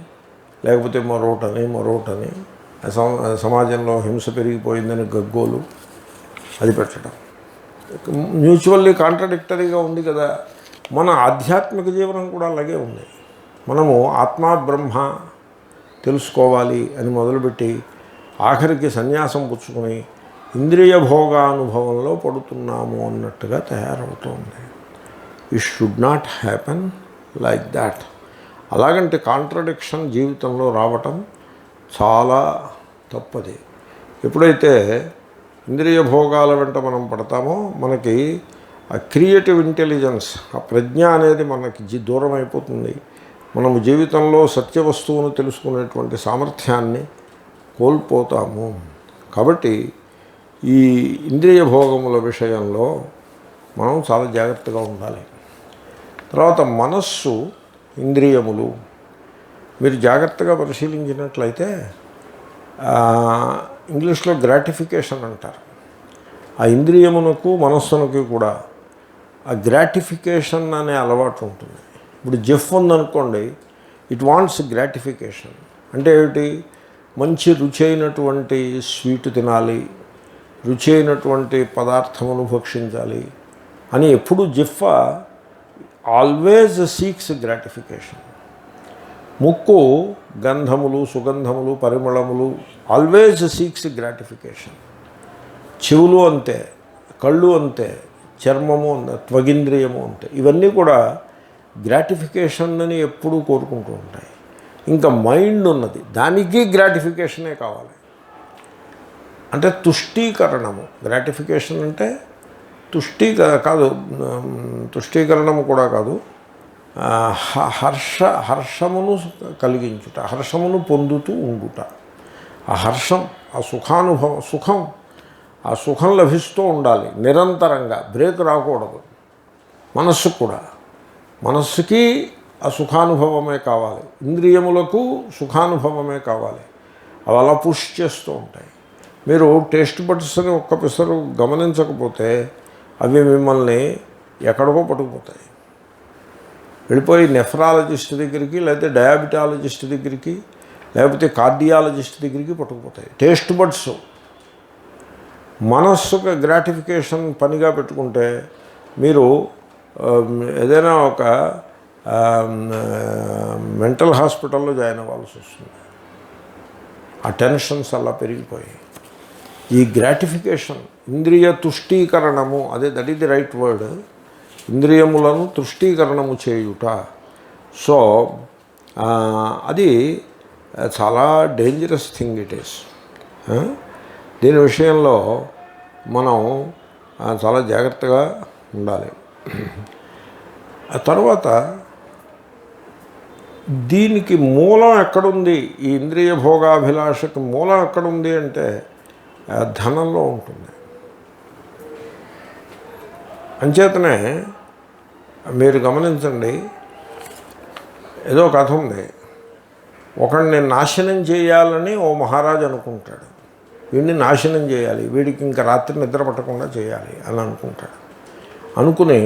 లేకపోతే మరోటని సమాజంలో హింస పెరిగిపోయిందని గగ్గోలు అది పెట్టడం. మ్యూచువల్లీ కాంట్రడిక్టరీగా ఉంది కదా. మన ఆధ్యాత్మిక జీవనం కూడా అలాగే ఉంది. మనము ఆత్మ బ్రహ్మ తెలుసుకోవాలి అని మొదలుపెట్టి ఆఖరికి సన్యాసం పుచ్చుకొని ఇంద్రియ భోగానుభవంలో పడుతున్నాము అన్నట్టుగా తయారవుతుంది. It should not happen like that. అలాగంటే కాంట్రడిక్షన్ జీవితంలో రావటం చాలా తప్పది. ఎప్పుడైతే ఇంద్రియ భోగాల వెంట మనం పడతామో మనకి ఆ క్రియేటివ్ ఇంటెలిజెన్స్, ఆ ప్రజ్ఞ అనేది మనకి దూరం అయిపోతుంది. మనము జీవితంలో సత్య వస్తువును తెలుసుకునేటువంటి సామర్థ్యాన్ని కోల్పోతాము. కాబట్టి ఈ ఇంద్రియ భోగముల విషయంలో మనం చాలా జాగ్రత్తగా ఉండాలి. తర్వాత మనస్సు, ఇంద్రియములు మీరు జాగ్రత్తగా పరిశీలించినట్లయితే ఇంగ్లీష్లో గ్రాటిఫికేషన్ అంటారు. ఆ ఇంద్రియమునకు మనస్సునకు కూడా ఆ గ్రాటిఫికేషన్ అనే అలవాటు ఉంటుంది. ఇప్పుడు జెఫ్ ఉందనుకోండి, ఇట్ వాంట్స్ గ్రాటిఫికేషన్. అంటే ఏమిటి? మంచి రుచి అయినటువంటి స్వీట్ తినాలి, రుచి అయినటువంటి పదార్థమును భక్షించాలి అని ఎప్పుడు జిఫ్ ఆల్వేజ్ సీక్స్ గ్రాటిఫికేషన్. ముక్కు గంధములు, సుగంధములు, పరిమళములు ఆల్వేజ్ సీక్స్ గ్రాటిఫికేషన్. చెవులు అంతే, కళ్ళు అంతే, చర్మము అంతే, త్వగింద్రియము అంతే. ఇవన్నీ కూడా గ్రాటిఫికేషన్ అని ఎప్పుడూ కోరుకుంటూ ఉంటాయి. ఇంకా మైండ్ ఉన్నది, దానికి గ్రాటిఫికేషనే కావాలి. అంటే తుష్టీకరణము. గ్రాటిఫికేషన్ అంటే తుష్టీకరణము కూడా కాదు, హర్షమును కలిగించుట, హర్షమును పొందుతూ ఉండుట. ఆ హర్షం, ఆ సుఖం, ఆ సుఖం లభిస్తూ ఉండాలి నిరంతరంగా, బ్రేక్ రాకూడదు. మనస్సుకి ఆ సుఖానుభవమే కావాలి, ఇంద్రియములకు సుఖానుభవమే కావాలి. అవి అలా పుష్ చేస్తూ ఉంటాయి. మీరు టేస్ట్ బడ్స్ని ఒక్క పిసరు గమనించకపోతే అవి మిమ్మల్ని ఎక్కడికో పట్టుకుపోతాయి. వెళ్ళిపోయి నెఫ్రాలజిస్ట్ దగ్గరికి, లేకపోతే డయాబెటాలజిస్ట్ దగ్గరికి, లేకపోతే కార్డియాలజిస్ట్ దగ్గరికి పట్టుకుపోతాయి టేస్ట్ బడ్స్. మనస్సుకు గ్రాటిఫికేషన్ పనిగా పెట్టుకుంటే మీరు ఏదైనా ఒక మెంటల్ హాస్పిటల్లో జాయిన్ అవ్వాల్సి వస్తుంది. ఆ టెన్షన్స్ అలా పెరిగిపోయి ఈ గ్రాటిఫికేషన్, ఇంద్రియ తుష్టీకరణము, that is the right word, ఇంద్రియములను తుష్టీకరణము చేయుట. సో అది చాలా డేంజరస్ థింగ్ ఇట్ ఈస్. దీని విషయంలో మనం చాలా జాగ్రత్తగా ఉండాలి. ఆ తర్వాత దీనికి మూలం ఎక్కడుంది, ఈ ఇంద్రియ భోగాభిలాషకి మూలం ఎక్కడుంది అంటే ధనంలో ఉంటుంది. అంచేతనే మీరు గమనించండి, ఏదో కథ ఉంది. ఒకడిని నాశనం చేయాలని ఓ మహారాజు అనుకుంటాడు. వీడిని నాశనం చేయాలి, వీడికి ఇంకా రాత్రి నిద్ర పట్టకుండా చేయాలి అని అనుకుంటాడు. అనుకుని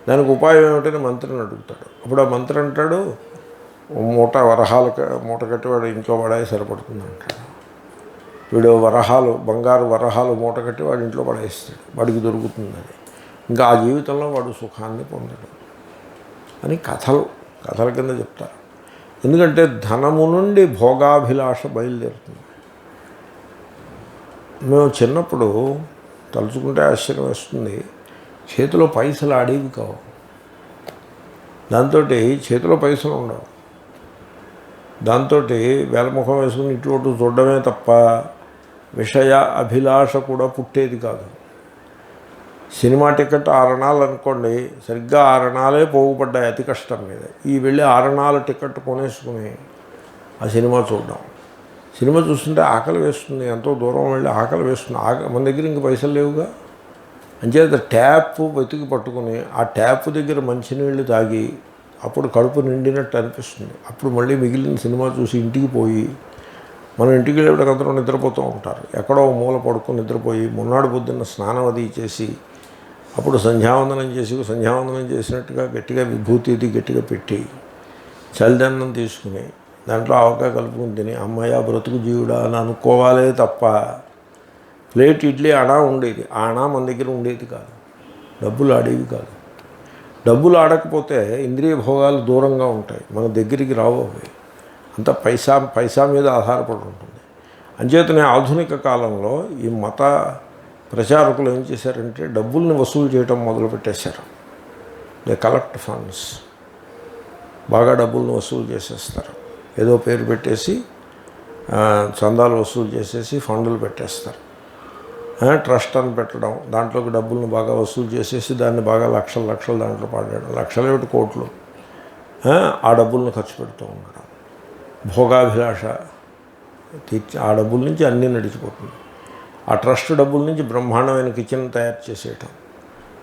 దానికి ఉపాయం ఏమిటని మంత్రిని అడుగుతాడు. అప్పుడు ఆ మంత్రి అంటాడు, మూట కట్టివాడు ఇంట్లో పడాయి సరిపడుతుంది అంటాడు. వీడు బంగారు వరహాలు మూట కట్టి వాడి ఇంట్లో పడేస్తాడు, వాడికి దొరుకుతుందని. ఇంకా ఆ జీవితంలో వాడు సుఖాన్ని పొందడు అని కథల కింద చెప్తారు. ఎందుకంటే ధనము నుండి భోగాభిలాష బయలుదేరుతుంది. మేము చిన్నప్పుడు తలుచుకుంటే ఆశ్చర్యం వేస్తుంది, చేతిలో పైసలు ఆడేవి కావు. దాంతో చేతిలో పైసలు ఉండవు. దాంతో వేలముఖం వేసుకుని ఇటువంటి చూడడమే తప్ప విషయ అభిలాష కూడా పుట్టేది కాదు. సినిమా టికెట్ 6 అణాలు అనుకోండి, సరిగ్గా 6 అణాలే పోగుపడ్డాయి అతి కష్టం మీద. ఈ వెళ్ళి 6 అణాల టికెట్ కొనేసుకుని ఆ సినిమా చూడడం. సినిమా చూస్తుంటే ఆకలి వేస్తుంది, ఎంతో దూరం వెళ్ళి ఆకలి వేస్తుంది. మన దగ్గర ఇంక పైసలు లేవుగా. అంచేత ట్యాప్ వెతికి పట్టుకుని ఆ ట్యాప్ దగ్గర మంచినీళ్ళు తాగి అప్పుడు కడుపు నిండినట్టు అనిపిస్తుంది. అప్పుడు మళ్ళీ మిగిలిన సినిమా చూసి ఇంటికి పోయి, మనం ఇంటికి వెళ్ళేటప్పుడు అందరూ నిద్రపోతూ ఉంటారు. ఎక్కడో మూల పడుకొని నిద్రపోయి మొన్నాడు పొద్దున్న స్నానం అది చేసి అప్పుడు సంధ్యావందనం చేసినట్టుగా గట్టిగా విభూతి గట్టిగా పెట్టి చలిదన్నం తీసుకుని దాంట్లో ఆవకాయ కలుపుకుని తిని అమ్మయ్య బ్రతుకు జీవుడా అని అనుకోవాలే తప్ప ప్లేట్ ఇడ్లీ అణా ఉండేది. ఆ అణా మన దగ్గర ఉండేది కాదు, డబ్బులు ఆడేవి కాదు. డబ్బులు ఆడకపోతే ఇంద్రియ భోగాలు దూరంగా ఉంటాయి, మన దగ్గరికి రావు. అవి అంతా పైసా మీద ఆధారపడి ఉంటుంది. అంచేతనే ఆధునిక కాలంలో ఈ మత ప్రచారకులు ఏం చేశారంటే డబ్బుల్ని వసూలు చేయడం మొదలుపెట్టేశారు. దే కలెక్ట్ ఫండ్స్, బాగా డబ్బుల్ని వసూలు చేసేస్తారు. ఏదో పేరు పెట్టేసి చందాలు వసూలు చేసేసి ఫండ్లు పెట్టేస్తారు. ట్రస్ట్ అని పెట్టడం, దాంట్లోకి డబ్బులను బాగా వసూలు చేసేసి దాన్ని బాగా లక్షలు దాంట్లో పడడం, లక్షలేమిటి కోట్లు ఆ డబ్బులను ఖర్చు పెడుతూ ఉండడం. భోగాభిలాష తీర్చి ఆ డబ్బుల నుంచి అన్నీ నడిచిపోతుంది. ఆ ట్రస్ట్ డబ్బుల నుంచి బ్రహ్మాండమైన కిచెన్ తయారు చేసేయటం.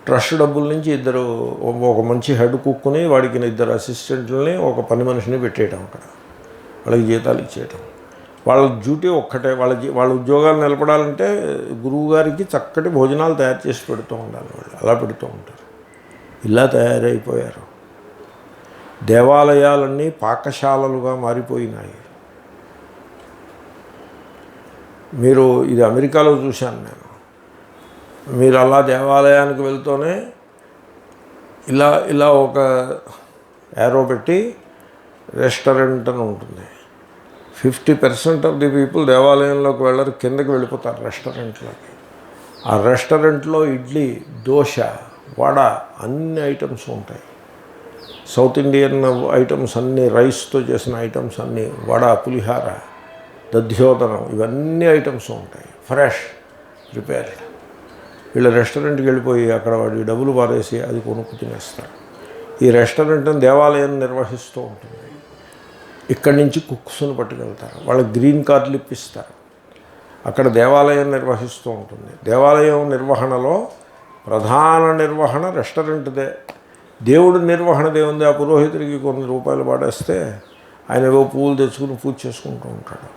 ట్రస్ట్ డబ్బుల నుంచి ఒక మంచి హెడ్ కుక్కుని వాడికి 2 అసిస్టెంట్లని ఒక పని మనిషిని పెట్టేయటం, అక్కడ వాళ్ళకి జీతాలు ఇచ్చేయటం. వాళ్ళ డ్యూటీ ఒక్కటే, వాళ్ళ ఉద్యోగాలు నిలబడాలంటే గురువు గారికి చక్కటి భోజనాలు తయారు చేసి పెడుతూ ఉండాలి. వాళ్ళు అలా పెడుతూ ఉంటారు. ఇలా తయారైపోయారు. దేవాలయాలన్నీ పాకశాలలుగా మారిపోయినాయి. మీరు ఇది అమెరికాలో చూశాను నేను. మీరు అలా దేవాలయానికి వెళ్తూనే ఇలా ఒక యారో పెట్టి రెస్టారెంట్ అని ఉంటుంది. 50% ఆఫ్ ది పీపుల్ దేవాలయంలోకి వెళ్ళరు, కిందకి వెళ్ళిపోతారు రెస్టారెంట్లోకి. ఆ రెస్టారెంట్లో ఇడ్లీ, దోశ, వడ అన్ని ఐటమ్స్ ఉంటాయి. సౌత్ ఇండియన్ ఐటమ్స్ అన్నీ, రైస్తో చేసిన ఐటమ్స్ అన్నీ, వడ, పులిహార, దధ్యోదనం, ఇవన్నీ ఐటమ్స్ ఉంటాయి, ఫ్రెష్ ప్రిపేర్డ్. వీళ్ళ రెస్టారెంట్కి వెళ్ళిపోయి అక్కడ వాడి డబ్బులు పారేసి అది కొనుక్కు తినేస్తారు. ఈ రెస్టారెంట్ని దేవాలయం నిర్వహిస్తూ ఉంటుంది. ఇక్కడి నుంచి కుక్స్ను పట్టుకెళ్తారు, వాళ్ళకి గ్రీన్ కార్డులు ఇప్పిస్తారు. అక్కడ దేవాలయం నిర్వహిస్తూ ఉంటుంది. దేవాలయం నిర్వహణలో ప్రధాన నిర్వహణ రెస్టారెంట్దే. దేవుడి నిర్వహణదే ఉంది. ఆ పురోహితుడికి కొన్ని రూపాయలు పాడేస్తే ఆయన ఏవో పువ్వులు తెచ్చుకుని పూజ చేసుకుంటూ ఉంటాడు.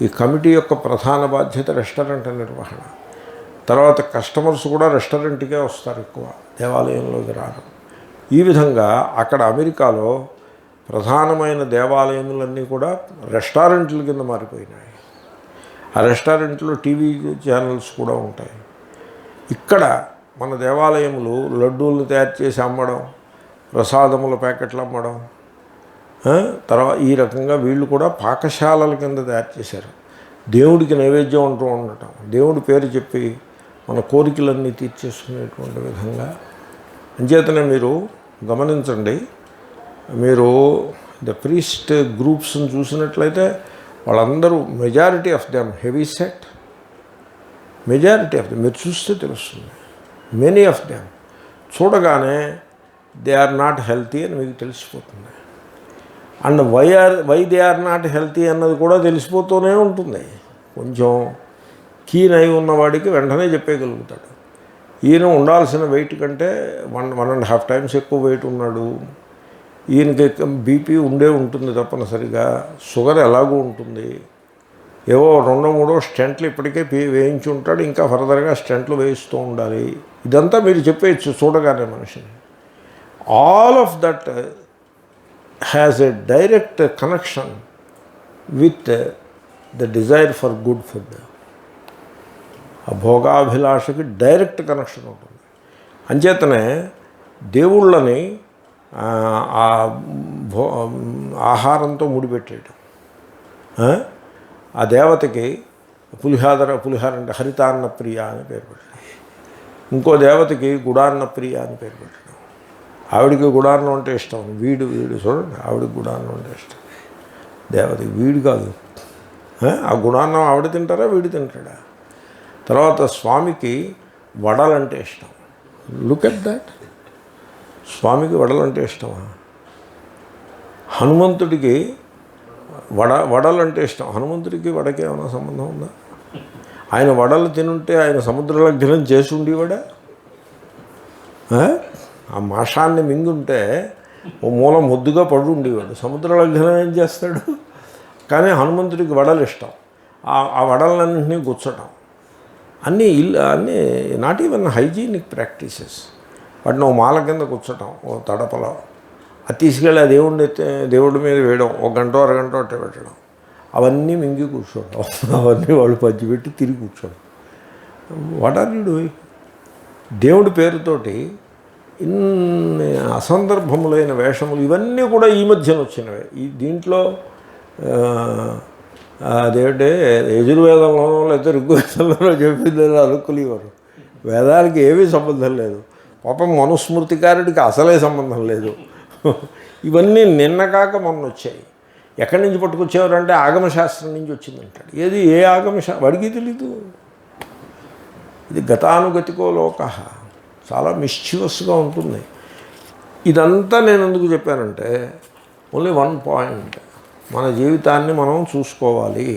ఈ కమిటీ యొక్క ప్రధాన బాధ్యత రెస్టారెంట్ నిర్వహణ. తర్వాత కస్టమర్స్ కూడా రెస్టారెంట్కే వస్తారు, ఎక్కువ దేవాలయంలోకి రారు. ఈ విధంగా అక్కడ అమెరికాలో ప్రధానమైన దేవాలయములన్నీ కూడా రెస్టారెంట్ల కింద మారిపోయినాయి. ఆ రెస్టారెంట్లో టీవీ ఛానల్స్ కూడా ఉంటాయి. ఇక్కడ మన దేవాలయములు లడ్డూలు తయారు చేసి అమ్మడం, ప్రసాదముల ప్యాకెట్లు అమ్మడం, తర్వాత ఈ రకంగా వీళ్ళు కూడా పాకశాలల కింద తయారు చేశారు. దేవుడికి నైవేద్యం అంటూ ఉండటం, దేవుడి పేరు చెప్పి మన కోరికలన్నీ తీర్చేసుకునేటువంటి విధంగా. అంచేతనే మీరు గమనించండి, మీరు ద ప్రీస్ట్ గ్రూప్స్ని చూసినట్లయితే వాళ్ళందరూ majority of them heavy set, majority of them మీరు చూస్తే తెలుస్తుంది. మెనీ ఆఫ్ దెమ్ చూడగానే దే ఆర్ నాట్ హెల్తీ అని మీకు తెలిసిపోతుంది. And why they are not healthy అన్నది కూడా తెలిసిపోతూనే ఉంటుంది. కొంచెం కీన్ అయి ఉన్నవాడికి వెంటనే చెప్పేయగలుగుతాడు. ఈయన ఉండాల్సిన వెయిట్ కంటే 1.5 times ఎక్కువ వెయిట్ ఉన్నాడు, ఈయనకి బీపీ ఉంటుంది తప్పనిసరిగా, షుగర్ ఎలాగూ ఉంటుంది, ఏవో 2-3 స్టెంట్లు ఇప్పటికే వేయించి ఉంటాడు, ఇంకా ఫర్దర్గా స్టెంట్లు వేయిస్తూ ఉండాలి. ఇదంతా మీరు చెప్పేయచ్చు చూడగానే మనిషిని. All of that has a direct connection with the desire for good food. ఆ భోగాభిలాషకి డైరెక్ట్ కనెక్షన్ ఉంటుంది. అంచేతనే దేవుళ్ళని ఆహారంతో ముడిపెట్టేయడం. ఆ దేవతకి పులిహార అంటే హరితాన్న ప్రియ అని పేరు పెట్టడం, ఇంకో దేవతకి గుడాన్న ప్రియ అని పేరు పెట్టడం. ఆవిడికి గుడాన్నం అంటే ఇష్టం, వీడు చూడండి, ఆవిడికి గుడాన్నం అంటే ఇష్టం, దేవతకి వీడు కాదు. ఆ గుడాన్నం ఆవిడ తింటారా వీడు తింటాడా? తర్వాత స్వామికి వడలంటే ఇష్టం. లుక్ ఎట్ దట్, స్వామికి వడలంటే ఇష్టమా? హనుమంతుడికి వడలంటే ఇష్టం. హనుమంతుడికి వడకి ఏమైనా సంబంధం ఉందా? ఆయన వడలు తినుంటే ఆయన సముద్ర లగ్నం చేసి ఉండేవాడా? ఆ మాషాన్ని మింగుంటే ఓ మూల ముద్దుగా పడు ఉండేవాడు. సముద్ర లగ్నం ఏం చేస్తాడు? కానీ హనుమంతుడికి వడలు ఇష్టం. ఆ వడలన్నింటినీ గుచ్చటం అన్నీ నాట్ ఈవెన్ హైజీనిక్ ప్రాక్టీసెస్. వాటిని ఓ మాల కింద కూర్చోటం, ఓ తడపలో అది తీసుకెళ్ళి ఆ దేవుడి మీద వేయడం, 1 గంట 2 గంట అట్టే పెట్టడం, అవన్నీ మింగి కూర్చోవడం, అవన్నీ వాళ్ళు పంచిపెట్టి తిరిగి కూర్చోవడం. What are you doing? దేవుడి పేరుతోటి ఇన్ని అసందర్భములైన వేషములు ఇవన్నీ కూడా ఈ మధ్యన వచ్చినవే. దీంట్లో అదేంటే యజుర్వేదంలోనో లేకపోతే ఋగ్వేదంలోనో చెప్పింది అనుకునేవారు. వేదానికి ఏమీ సంబంధం లేదు. పాపం మనుస్మృతికారుడికి అసలే సంబంధం లేదు. ఇవన్నీ నిన్న కాక మొన్న వచ్చాయి. ఎక్కడి నుంచి పట్టుకొచ్చేవారంటే ఆగమశాస్త్రం నుంచి వచ్చిందంటాడు. ఏది ఏ వాడికి తెలీదు. ఇది గతానుగతికో లోక, చాలా మిస్చివస్గా ఉంటుంది. ఇదంతా నేను ఎందుకు చెప్పానంటే ఓన్లీ 1 పాయింట్. మన జీవితాన్ని మనం చూసుకోవాలి.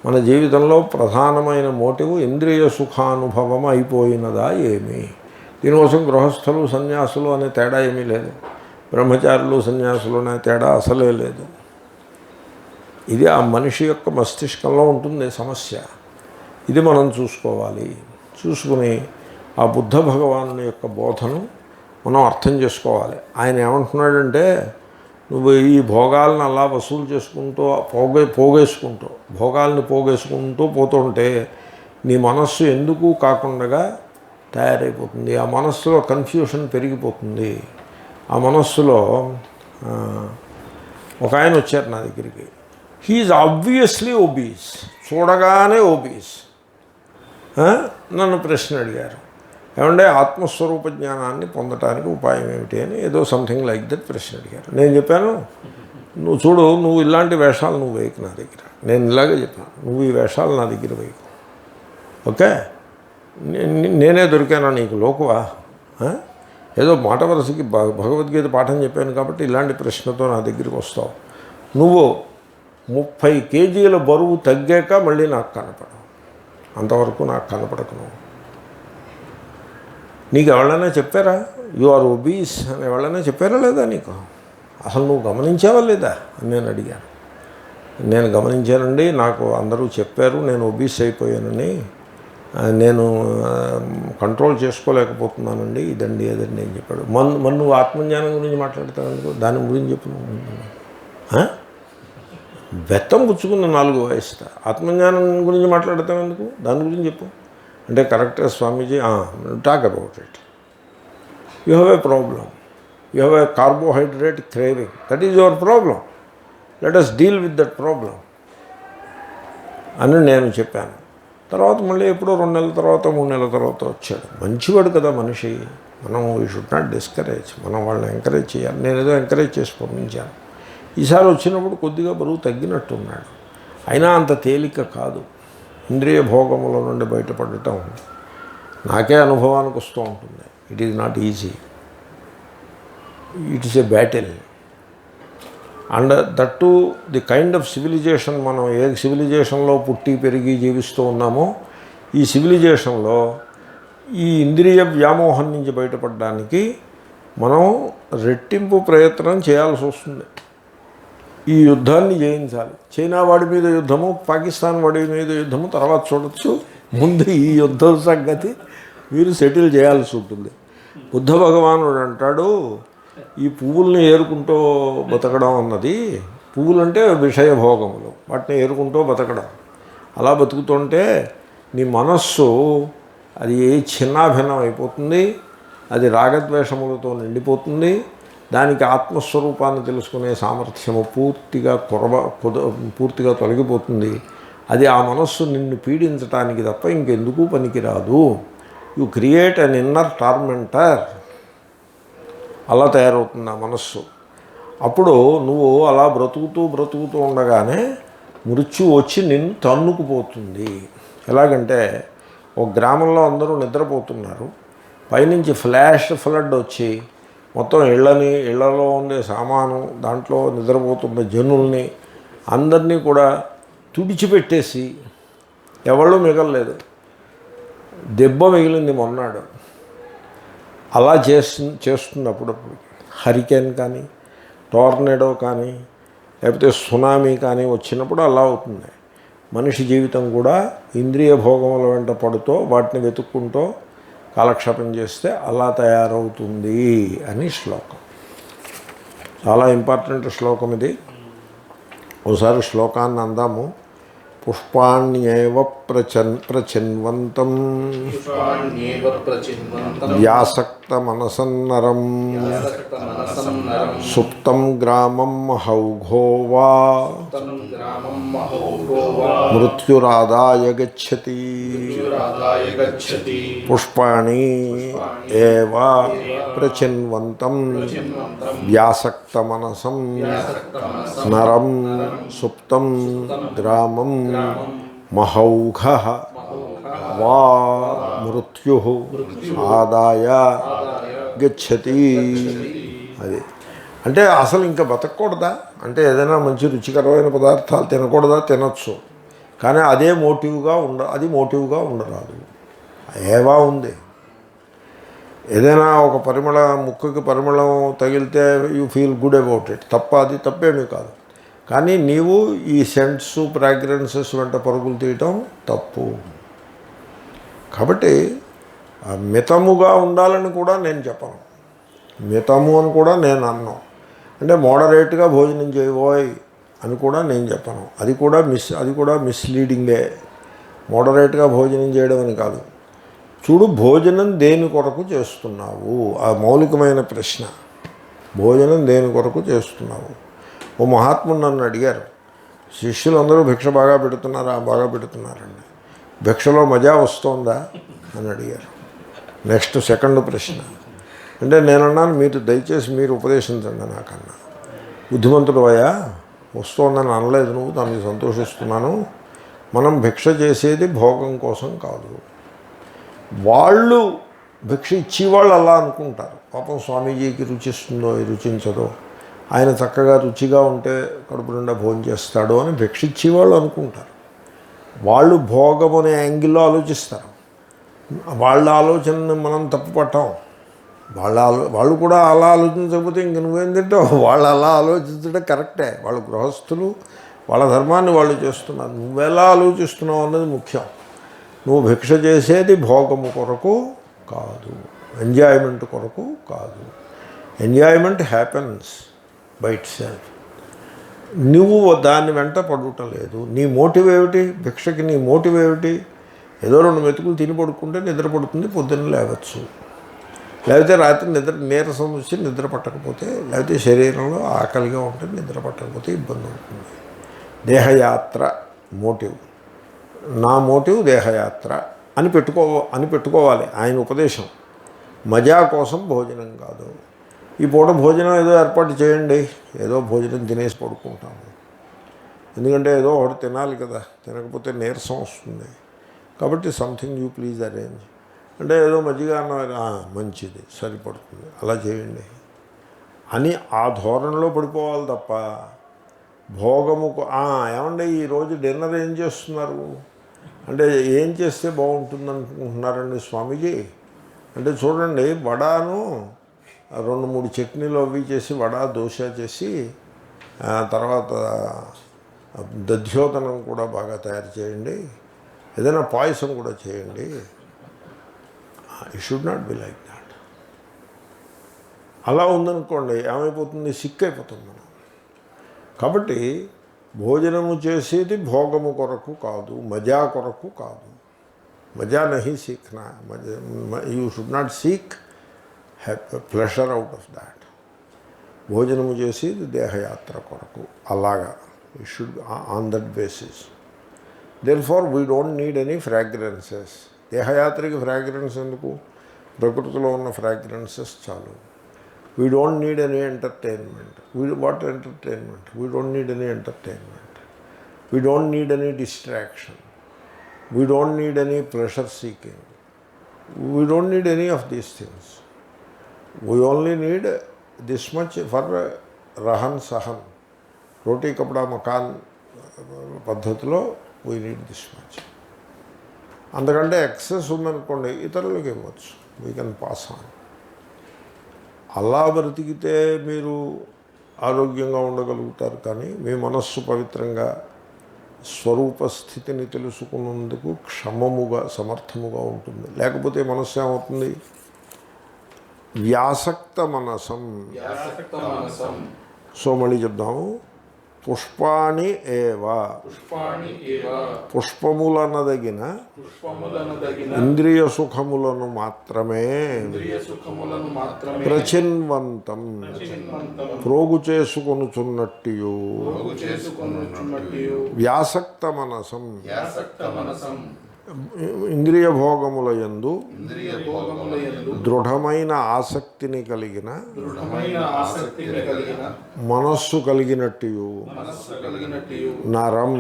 మన జీవితంలో ప్రధానమైన మోటివ్ ఇంద్రియ సుఖానుభవం అయిపోయినదా ఏమి? దీనికోసం గృహస్థులు సన్యాసులు అనే తేడా ఏమీ లేదు, బ్రహ్మచారులు సన్యాసులు అనే తేడా అసలే లేదు. ఇది ఆ మనిషి యొక్క మస్తిష్కంలో ఉంటుంది సమస్య. ఇది మనం చూసుకోవాలి. చూసుకుని ఆ బుద్ధ భగవానుని యొక్క బోధను మనం అర్థం చేసుకోవాలి. ఆయన ఏమంటున్నాడంటే, నువ్వు ఈ భోగాలను అలా వసూలు చేసుకుంటూ పోగేసుకుంటూ భోగాల్ని పోగేసుకుంటూ పోతుంటే నీ మనస్సు ఎందుకు కాకుండా తయారైపోతుంది. ఆ మనస్సులో కన్ఫ్యూషన్ పెరిగిపోతుంది. ఆ మనస్సులో ఒక ఆయన వచ్చారు నా దగ్గరికి. హీఈస్ ఆబ్వియస్లీ ఒబీస్, చూడగానే ఒబీస్. నన్ను ప్రశ్న అడిగారు, ఏమంటే ఆత్మస్వరూప జ్ఞానాన్ని పొందటానికి ఉపాయం ఏమిటి అని ఏదో సంథింగ్ లైక్ దట్ ప్రశ్న అడిగారు. నేను చెప్పాను, నువ్వు చూడు, నువ్వు ఇలాంటి వేషాలు నువ్వు వేయకు నా దగ్గర. నేను ఇలాగే చెప్పాను, నువ్వు ఈ వేషాలు నా దగ్గర వేయకు. ఓకే, నేనే దొరికానా నీకు లోకువా? ఏదో మాట వరుసకి భగవద్గీత పాఠం చెప్పాను కాబట్టి ఇలాంటి ప్రశ్నతో నా దగ్గరికి వస్తావు. నువ్వు 30 kgs బరువు తగ్గాక మళ్ళీ నాకు కనపడవు, అంతవరకు నాకు కనపడకు. నువ్వు నీకు ఎవరైనా చెప్పారా యు ఆర్ ఒబీస్ అని ఎవరైనా చెప్పారా లేదా నీకు? అసలు నువ్వు గమనించావా లేదా అని నేను అడిగాను. నేను గమనించానండి, నాకు అందరూ చెప్పారు నేను ఒబీస్ అయిపోయానని, నేను కంట్రోల్ చేసుకోలేకపోతున్నానండి, ఇదండి అదండి అని చెప్పాడు. మన నువ్వు ఆత్మజ్ఞానం గురించి మాట్లాడతావు అనుకో, దాని గురించి చెప్పు. బెత్తం పుచ్చుకున్న 4 వయసుతా ఆత్మజ్ఞానం గురించి మాట్లాడతావు ఎందుకు, దాని గురించి చెప్పు అంటే, కరెక్ట్గా Swamiji talk about it. You have a problem, you have a carbohydrate craving, that is your problem, let us deal with that problem అని నేను చెప్పాను. తర్వాత మళ్ళీ ఎప్పుడో 2 నెలల తర్వాత 3 నెలల తర్వాత వచ్చాడు. మంచివాడు కదా మనిషి, మనం వీ షుడ్ నాట్ డిస్కరేజ్, మనం వాళ్ళని ఎంకరేజ్ చేయాలి. నేను ఏదో ఎంకరేజ్ చేసి పంపించాను. ఈసారి వచ్చినప్పుడు కొద్దిగా బరువు తగ్గినట్టున్నాడు. అయినా అంత తేలిక కాదు. ఇంద్రియ భోగముల నుండి బయటపడటం నాకే అనుభవానికి వస్తూ ఉంటుంది. It is not easy, it is a battle. And that to the kind of civilization, మనం ఏ సివిలైజేషన్లో పుట్టి పెరిగి జీవిస్తూ ఉన్నామో ఈ సివిలైజేషన్లో ఈ ఇంద్రియ వ్యామోహం నుంచి బయటపడడానికి మనం రెట్టింపు ప్రయత్నం చేయాల్సి వస్తుంది. ఈ యుద్ధాన్ని జయించాలి. చైనా వాడి మీద యుద్ధము, పాకిస్తాన్ వాడి మీద యుద్ధము తర్వాత చూడొచ్చు, ముందు ఈ యుద్ధం సంగతి మీరు సెటిల్ చేయాల్సి ఉంటుంది. బుద్ధ భగవానుడు అంటాడు, ఈ పువ్వుల్ని ఏరుకుంటూ బతకడం అన్నది, పువ్వులంటే విషయభోగములు, వాటిని ఏరుకుంటూ బతకడం. అలా బతుకుతుంటే నీ మనస్సు అది చిన్నాభిన్నం అయిపోతుంది, అది రాగద్వేషములతో నిండిపోతుంది. దానికి ఆత్మస్వరూపాన్ని తెలుసుకునే సామర్థ్యము పూర్తిగా తొలగిపోతుంది. అది ఆ మనస్సు నిన్ను పీడించడానికి తప్ప ఇంకెందుకు పనికిరాదు. You create an inner tormentor. అలా తయారవుతుంది ఆ మనస్సు. అప్పుడు నువ్వు అలా బ్రతుకుతూ ఉండగానే మృత్యు వచ్చి నిన్ను తన్నుకుపోతుంది. ఎలాగంటే ఒక గ్రామంలో అందరూ నిద్రపోతున్నారు, పైనుంచి ఫ్లడ్ వచ్చి మొత్తం ఇళ్లలో ఉండే సామాను, దాంట్లో నిద్రపోతున్న జనుల్ని అందరినీ కూడా తుడిచిపెట్టేసి ఎవళ్ళు మిగలలేదు, దెబ్బ మిగిలింది మొన్నాడు. అలా చేస్తున్నప్పుడు హరికేన్ కానీ టోర్నేడో కానీ లేకపోతే సునామీ కానీ వచ్చినప్పుడు అలా అవుతుంది. మనిషి జీవితం కూడా ఇంద్రియ భోగముల వెంట పడుతూ వాటిని వెతుక్కుంటూ కాలక్షేపం చేస్తే అలా తయారవుతుంది అని శ్లోకం. చాలా ఇంపార్టెంట్ శ్లోకం ఇది. ఒకసారి శ్లోకాన్ని అందాము. పుష్పాణ్యేవ ప్రచిన్వంతం వ్యాసక్తమనసన్నరం సుప్తం గ్రామం మహౌఘో వా మృత్యురాదాయ గచ్చతి. పుష్పాణి ఏవ ప్రచిన్వంతం వ్యాసక్తమనసం నరం సుప్తం గ్రామం మహౌఘః వా మృత్యు ఆదాయ గచ్చతి. అది అంటే అసలు ఇంకా బతకూడదా అంటే ఏదైనా మంచి రుచికరమైన పదార్థాలు తినకూడదా? తినచ్చు, కానీ అదే మోటివ్గా ఉండరాదు. ఏవా ఉంది. ఏదైనా ఒక ముక్కుకి పరిమళం తగిలితే you feel good about it, అది తప్పేమీ కాదు. కానీ నీవు ఈ సెంట్స్ ఫ్రాగ్రెన్సెస్ వెంట పరుగులు తీయటం తప్పు. కాబట్టి మితముగా ఉండాలని కూడా నేను చెప్పను, మితము అని కూడా నేను అన్నాను. అంటే మోడరేట్గా భోజనం చేయబోయ్ అని కూడా నేను చెప్పను. అది కూడా మిస్లీడింగే. మోడరేట్గా భోజనం చేయడం అని కాదు. చూడు, భోజనం దేని కొరకు చేస్తున్నావు? ఆ మౌలికమైన ప్రశ్న. భోజనం దేని కొరకు చేస్తున్నావు? ఓ మహాత్ముడు నన్ను అడిగారు, శిష్యులందరూ భిక్ష బాగా పెడుతున్నారా? బాగా పెడుతున్నారండి. భిక్షలో మజా వస్తుందా అని అడిగారు. నెక్స్ట్ సెకండ్ ప్రశ్న. అంటే నేనన్నాను, దయచేసి మీరు ఉపదేశించండి నాకన్నా. బుద్ధిమంతుడు అయ్యా, వస్తోందని అనలేదు నువ్వు, దానికి సంతోషిస్తున్నాను. మనం భిక్ష చేసేది భోగం కోసం కాదు. వాళ్ళు భిక్ష ఇచ్చేవాళ్ళు అలా అనుకుంటారు. పాపం స్వామీజీకి రుచిస్తుందో రుచించదో, ఆయన చక్కగా రుచిగా ఉంటే కడుపు నిండా భోజనం చేస్తాడు అని భిక్ష ఇచ్చేవాళ్ళు అనుకుంటారు. వాళ్ళు భోగం అనే యాంగిల్లో ఆలోచిస్తారు. వాళ్ళ ఆలోచనని మనం తప్పు పట్టాం. వాళ్ళు కూడా అలా ఆలోచించకపోతే ఇంక నువ్వేంటంటే వాళ్ళు అలా ఆలోచించడం కరెక్టే. వాళ్ళు గృహస్థులు, వాళ్ళ ధర్మాన్ని వాళ్ళు చేస్తున్నారు. నువ్వెలా ఆలోచిస్తున్నావు అన్నది ముఖ్యం. నువ్వు భిక్ష చేసేది భోగము కొరకు కాదు, ఎంజాయ్మెంట్ కొరకు కాదు. Enjoyment happens by it self. నువ్వు దాన్ని వెంట పడుటలేదు. నీ మోటివ్ ఏమిటి? భిక్షకి నీ మోటివ్ ఏమిటి? ఏదో 2 మెతుకులు తిని పడుకుంటే నిద్ర పడుతుంది, పొద్దున్న లేవచ్చు. లేకపోతే రాత్రి నీరసం వచ్చి నిద్ర పట్టకపోతే, లేకపోతే శరీరంలో ఆకలిగా ఉంటే నిద్ర పట్టకపోతే ఇబ్బంది అవుతుంది. దేహయాత్ర మోటివ్. నా మోటివ్ దేహయాత్ర అని పెట్టుకోవాలి. ఆయన ఉపదేశం మజా కోసం భోజనం కాదు. ఈ పూట భోజనం ఏదో ఏర్పాటు చేయండి, ఏదో భోజనం తినేసి పడుకుంటాము. ఎందుకంటే ఏదో ఒకటి తినాలి కదా, తినకపోతే నీరసం వస్తుంది. కాబట్టి సంథింగ్ యూ ప్లీజ్ అరేంజ్ అంటే ఏదో మజ్జిగ అన్నం మంచిది సరిపడుతుంది అలా చేయండి అని ఆ ధోరణిలో పడిపోవాలి తప్ప భోగముకు ఏమంటే ఈరోజు డిన్నర్ ఏం చేస్తున్నారు అంటే ఏం చేస్తే బాగుంటుంది అనుకుంటున్నారండి స్వామీజీ అంటే చూడండి వడాను 2-3 చట్నీలు అవి చేసి వడ దోశ చేసి తర్వాత దధ్యోదనం కూడా బాగా తయారు చేయండి, ఏదైనా పాయసం కూడా చేయండి. It should not be like that. అలా ఉందనుకోండి ఏమైపోతుంది, సిక్ అయిపోతుంది మనం. కాబట్టి భోజనము చేసేది భోగము కొరకు కాదు, మజా కొరకు కాదు. మజా నహి సీఖ్నా, you should not seek pleasure out of that. భోజనము చేసేది దేహయాత్ర కొరకు, అలాగా it should on that basis. Therefore we don't need any fragrances. దేహయాత్రకి ఫ్రాగ్రెన్స్ ఎందుకు, ప్రకృతిలో ఉన్న ఫ్రాగ్రెన్సెస్ చాలు. We don't need any entertainment. What entertainment? We don't need any entertainment. We don't need any distraction. We don't need any pressure seeking. We don't need any of these things. We only need this much for Rehan Sahan, రోటీ కపడా మకాన్ పద్ధతిలో we need this much. అంతకంటే excess ఉందనుకోండి ఇతరులకు ఇవ్వచ్చు, we can pass on. అలా బ్రతికితే మీరు ఆరోగ్యంగా ఉండగలుగుతారు. కానీ మీ మనస్సు పవిత్రంగా స్వరూపస్థితిని తెలుసుకున్నందుకు క్షమముగా సమర్థముగా ఉంటుంది. లేకపోతే మనస్సు ఏమవుతుంది, వ్యాసక్త మనసం. సో మళ్ళీ చెప్దాము, పుష్పాణి ఏవ, పుష్పములనదగిన ఇంద్రియ సుఖములను మాత్రమే ప్రచిన్వంతం ప్రోగు చేసుకొనుచున్నట్టు వ్యాసక్త మనసం ఇంద్రియ భోగముల యందు దృఢమైన ఆసక్తిని కలిగిన మనస్సు కలిగినట్టు నరం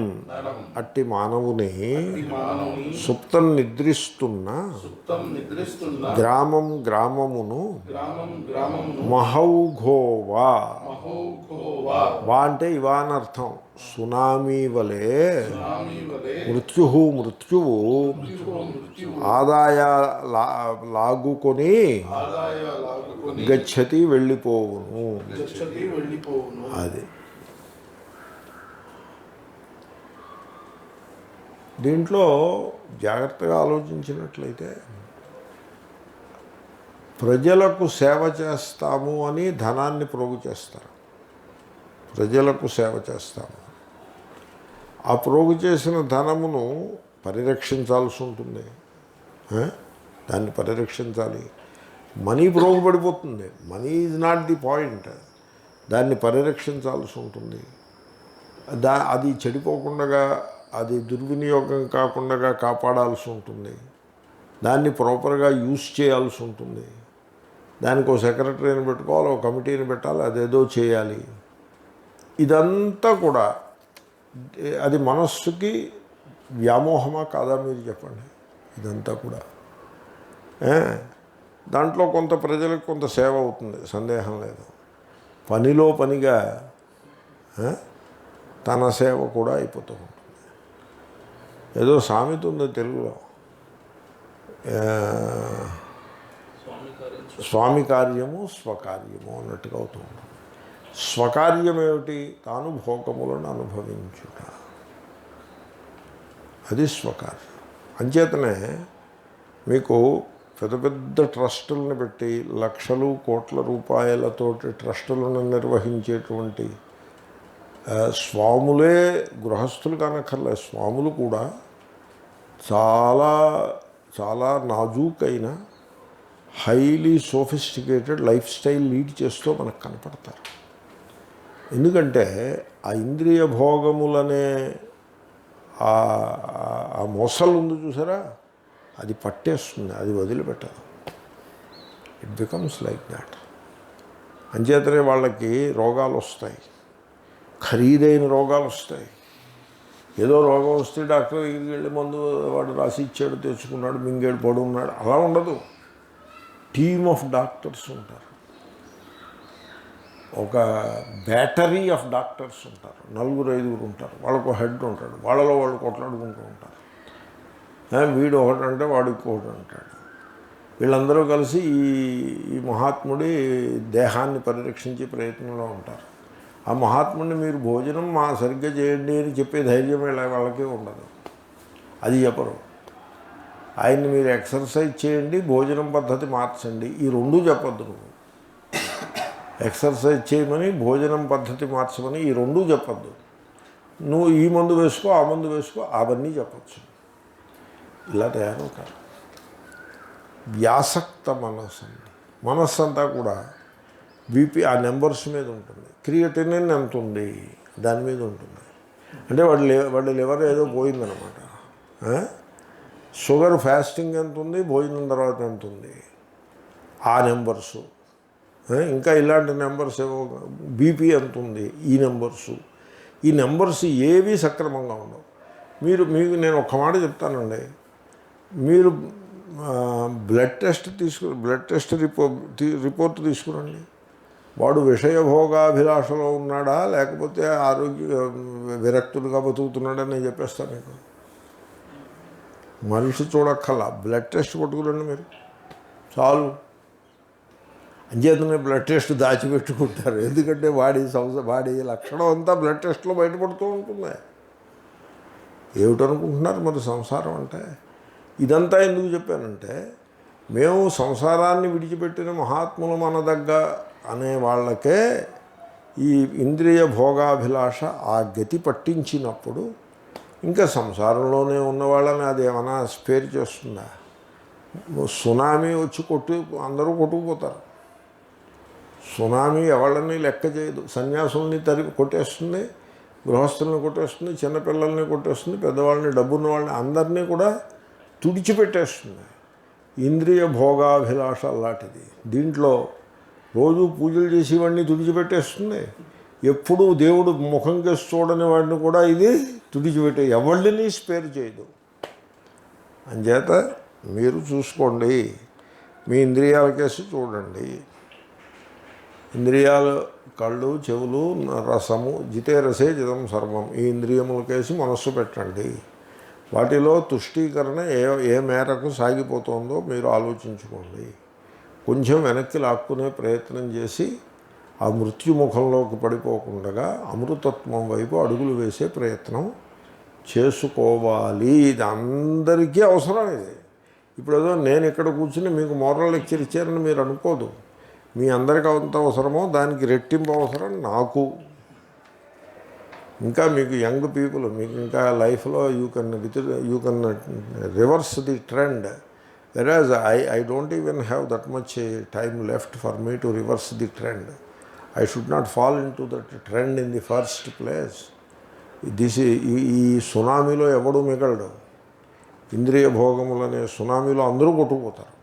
అట్టి మానవుని సుప్తం నిద్రిస్తున్న గ్రామం గ్రామమును మహౌఘోవా, వా అంటే ఇవానర్థం, సునామీ వలె మృత్యువు ఆదాయ లాగుకొని గచ్చతి వెళ్ళిపోవును. అది దీంట్లో జాగ్రత్తగా ఆలోచించినట్లయితే ప్రజలకు సేవ చేస్తాము అని ధనాన్ని ప్రోగు చేస్తారు. ప్రజలకు సేవ చేస్తాము, ఆ ప్రోగు చేసిన ధనమును పరిరక్షించాల్సి ఉంటుంది. దాన్ని పరిరక్షించాలి. మనీ ప్రోగుపడిపోతుంది, money is not the point. దాన్ని పరిరక్షించాల్సి ఉంటుంది. అది చెడిపోకుండా, అది దుర్వినియోగం కాకుండా కాపాడాల్సి ఉంటుంది. దాన్ని ప్రాపర్గా యూజ్ చేయాల్సి ఉంటుంది. దానికి ఒక సెక్రటరీని పెట్టుకోవాలి, ఒక కమిటీని పెట్టాలి, అదేదో చేయాలి. ఇదంతా కూడా అది మనస్సుకి వ్యామోహమా కాదా మీరు చెప్పండి. ఇదంతా కూడా దాంట్లో కొంత ప్రజలకు కొంత సేవ అవుతుంది, సందేహం లేదు. పనిలో పనిగా తన సేవ కూడా అయిపోతూ ఉంటుంది. ఏదో సామెత ఉంది తెలుగులో, స్వామి కార్యము స్వకార్యము అన్నట్టుగా అవుతూ ఉంటుంది. స్వకార్యం ఏమిటి? తాను భోగములను అనుభవించుట, అది స్వకార్యం. అంచేతనే మీకు పెద్ద పెద్ద ట్రస్టులను పెట్టి లక్షలు కోట్ల రూపాయలతోటి ట్రస్టులను నిర్వహించేటువంటి స్వాములే, గృహస్థులు కానక్కర్లే, స్వాములు కూడా చాలా చాలా నాజూకైన highly sophisticated life style lead చేస్తూ మనకు కనపడతారు. ఎందుకంటే ఆ ఇంద్రియ భోగములనే ఆ మోసలు ఉంది చూసారా, అది పట్టేస్తుంది, అది వదిలిపెట్టదు. It becomes like that. అంచేతనే వాళ్ళకి రోగాలు వస్తాయి, ఖరీదైన రోగాలు వస్తాయి. ఏదో రోగం వస్తే డాక్టర్ దగ్గరికి వెళ్ళి మందు వాడు రాసి ఇచ్చాడు, తెచ్చుకున్నాడు, మింగేడు పడున్నాడు, అలా ఉండదు. టీమ్ ఆఫ్ డాక్టర్స్ ఉంటారు, ఒక బ్యాటరీ ఆఫ్ డాక్టర్స్ ఉంటారు, 4-5 ఉంటారు, వాళ్ళకు హెడ్ ఉంటాడు, వాళ్ళలో వాళ్ళు కొట్లాడుకుంటూ ఉంటారు. వీడు ఒకటి అంటే వాడు ఇంకొకటి అంటాడు. వీళ్ళందరూ కలిసి ఈ మహాత్ముడి దేహాన్ని పరిరక్షించే ప్రయత్నంలో ఉంటారు. ఆ మహాత్ముడిని మీరు భోజనం సరిగ్గా చేయండి అని చెప్పే ధైర్యం వాళ్ళకే ఉండదు, అది చెప్పరు. ఆయన్ని మీరు ఎక్సర్సైజ్ చేయండి, భోజనం పద్ధతి మార్చండి, ఈ రెండూ చెప్పొద్దు. నువ్వు ఎక్సర్సైజ్ చేయమని, భోజనం పద్ధతి మార్చమని ఈ రెండూ చెప్పొద్దు. నువ్వు ఈ మందు వేసుకో, ఆ మందు వేసుకో, అవన్నీ చెప్పచ్చు. ఇలా తయారవుతారు. వ్యాసక్త మనస్సు అంతా కూడా బీపీ ఆ నెంబర్స్ మీద ఉంటుంది. క్రియేటినిన్ ఎంత ఉంది దాని మీద ఉంటుంది. అంటే వాడి లివర్ ఏదో పోయిందనమాట. షుగర్ ఫాస్టింగ్ ఎంత ఉంది, భోజనం తర్వాత ఎంత ఉంది, ఆ నెంబర్సు. ఇంకా ఇలాంటి నెంబర్స్ ఏవో, బీపీ ఎంత ఉంది, ఈ నెంబర్స్ ఏవి సక్రమంగా ఉండవు. మీకు నేను ఒక్క మాట చెప్తానండి. మీరు బ్లడ్ టెస్ట్ రిపోర్ట్ తీసుకురండి. వాడు విషయభోగాభిలాషలో ఉన్నాడా లేకపోతే విరక్తులుగా బతుకుతున్నాడా నేను చెప్పేస్తాను మీకు. మనిషి చూడక్కల్లా, బ్లడ్ టెస్ట్ పట్టుకురండి మీరు చాలు. అంచేతనే బ్లడ్ టెస్ట్ దాచిపెట్టుకుంటారు, ఎందుకంటే వాడి లక్షణం అంతా బ్లడ్ టెస్ట్లో బయటపడుతూ ఉంటుంది. ఏమిటనుకుంటున్నారు మరి సంసారం అంటే? ఇదంతా ఎందుకు చెప్పానంటే, మేము సంసారాన్ని విడిచిపెట్టిన మహాత్ములు మనదగ్గ అనే వాళ్ళకే ఈ ఇంద్రియ భోగాభిలాష ఆ గతి పట్టించినప్పుడు ఇంకా సంసారంలోనే ఉన్న వాళ్ళని అది ఏమైనా స్పేర్ చేస్తుందా? సునామీ వచ్చి అందరూ కొట్టుకుపోతారు. సునామీ ఎవళ్ళని లెక్క చేయదు. సన్యాసుల్ని కొట్టేస్తుంది, గృహస్థుల్ని కొట్టేస్తుంది, చిన్నపిల్లల్ని కొట్టేస్తుంది, పెద్దవాళ్ళని, డబ్బున్న వాళ్ళని, అందరినీ కూడా తుడిచిపెట్టేస్తుంది. ఇంద్రియ భోగాభిలాష అలాంటిది. దీంట్లో రోజు పూజలు చేసేవాడిని తుడిచిపెట్టేస్తుంది, ఎప్పుడూ దేవుడు ముఖం కేసి చూడని వాడిని కూడా ఇది తుడిచిపెట్టే, ఎవరిని స్పేర్ చేయదు. అంచేత మీరు చూసుకోండి, మీ ఇంద్రియాల కేసి చూడండి. ఇంద్రియాలు కళ్ళు, చెవులు, రసము, జితే రసే జితం సర్వం, ఈ ఇంద్రియములకేసి మనస్సు పెట్టండి. వాటిలో తుష్టీకరణ ఏ మేరకు సాగిపోతుందో మీరు ఆలోచించుకోండి. కొంచెం వెనక్కి లాక్కునే ప్రయత్నం చేసి ఆ మృత్యుముఖంలోకి పడిపోకుండా అమృతత్వం వైపు అడుగులు వేసే ప్రయత్నం చేసుకోవాలి. ఇది అందరికీ అవసరం. ఇది ఇప్పుడు ఏదో నేను ఇక్కడ కూర్చుని మీకు మోరల్ లెక్చర్ ఇచ్చారని మీరు అనుకోదు. మీ అందరికీ ఎంత అవసరమో దానికి రెట్టింపు అవసరం నాకు. ఇంకా మీకు యంగ్ పీపుల్, మీకు ఇంకా లైఫ్లో you can reverse the trend. whereas I don't even have that much time left for me to reverse the trend. I should not fall into that trend in the first place. ఈ సునామీలో ఎవడు మిగలడు. ఇంద్రియ భోగములనే సునామీలో అందరూ కొట్టుకుపోతారు,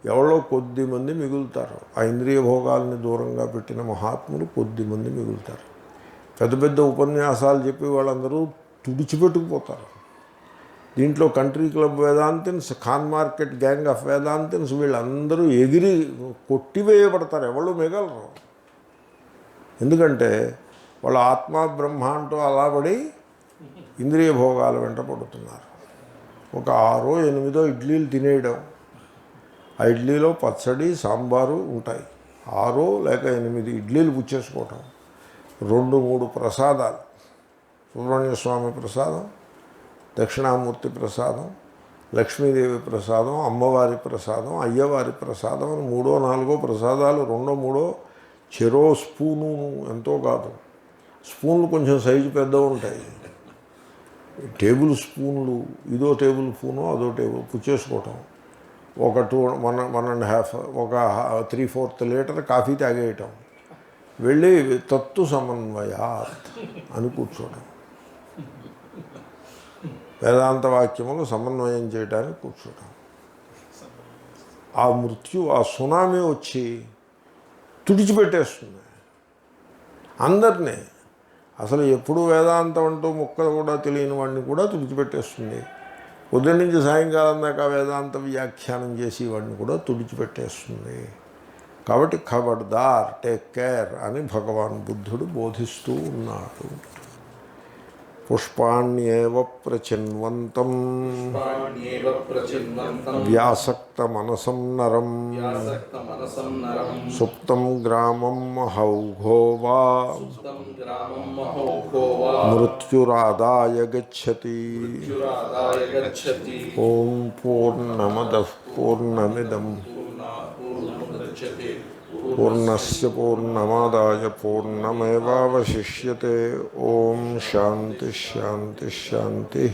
ఎవరో కొద్దిమంది మిగులుతారు. ఆ ఇంద్రియ భోగాల్ని దూరంగా పెట్టిన మహాత్ములు కొద్దిమంది మిగులుతారు. పెద్ద పెద్ద ఉపన్యాసాలు చెప్పి వాళ్ళందరూ తుడిచిపెట్టుకుపోతారు. దీంట్లో country club Vedantins, Khan market gang of Vedantins, వీళ్ళందరూ ఎగిరి కొట్టివేయబడతారు, ఎవరు మిగలరు. ఎందుకంటే వాళ్ళు ఆత్మ బ్రహ్మ అంటూ అలా పడి ఇంద్రియ భోగాలు వెంట పడుతున్నారు. ఒక 6-8 ఇడ్లీలు తినేయడం, ఆ ఇడ్లీలో పచ్చడి సాంబారు ఉంటాయి, 6 లేక 8 ఇడ్లీలు పుచ్చేసుకోవటం, 2-3 ప్రసాదాలు, సుబ్రహ్మణ్య స్వామి ప్రసాదం, దక్షిణామూర్తి ప్రసాదం, లక్ష్మీదేవి ప్రసాదం, అమ్మవారి ప్రసాదం, అయ్యవారి ప్రసాదం అని 3-4 ప్రసాదాలు, 2-3 చెరో స్పూను, ఎంతో కాదు. స్పూన్లు కొంచెం సైజు పెద్దగా ఉంటాయి, టేబుల్ స్పూన్లు, ఇదో టేబుల్ స్పూను అదో టేబుల్ పుచ్చేసుకోవటం, ఒక 1.5 ఒక 3/4 లీటర్ కాఫీ తాగేయటం, వెళ్ళి తత్తు సమన్వయాత్ అని కూర్చోవడం, వేదాంత వాక్యములు సమన్వయం చేయడానికి కూర్చోవడం. ఆ మృత్యు, ఆ సునామీ వచ్చి తుడిచిపెట్టేస్తుంది అందరినీ. అసలు ఎప్పుడు వేదాంతం అంటూ ముక్క కూడా తెలియని వాడిని కూడా తుడిచిపెట్టేస్తుంది. ఉదయం నుంచి సాయంకాలం దాకా వేదాంత వ్యాఖ్యానం చేసి వాడిని కూడా తుడిచిపెట్టేస్తుంది. కాబట్టి ఖబర్దార్, టేక్ కేర్ అని భగవాన్ బుద్ధుడు బోధిస్తూ ఉన్నాడు. పుష్పాణ్యేవ ప్రచిన్వంతం వ్యాసక్త మనసం నరం సుప్తం గ్రామం మహౌఘో మృత్యురాదాయ గచ్చతి. ఓం పూర్ణమదః పూర్ణమిదం పూర్ణస్య పూర్ణమాదాయ పూర్ణమేవావశిష్యతే. ఓం శాంతి శాంతి శాంతి.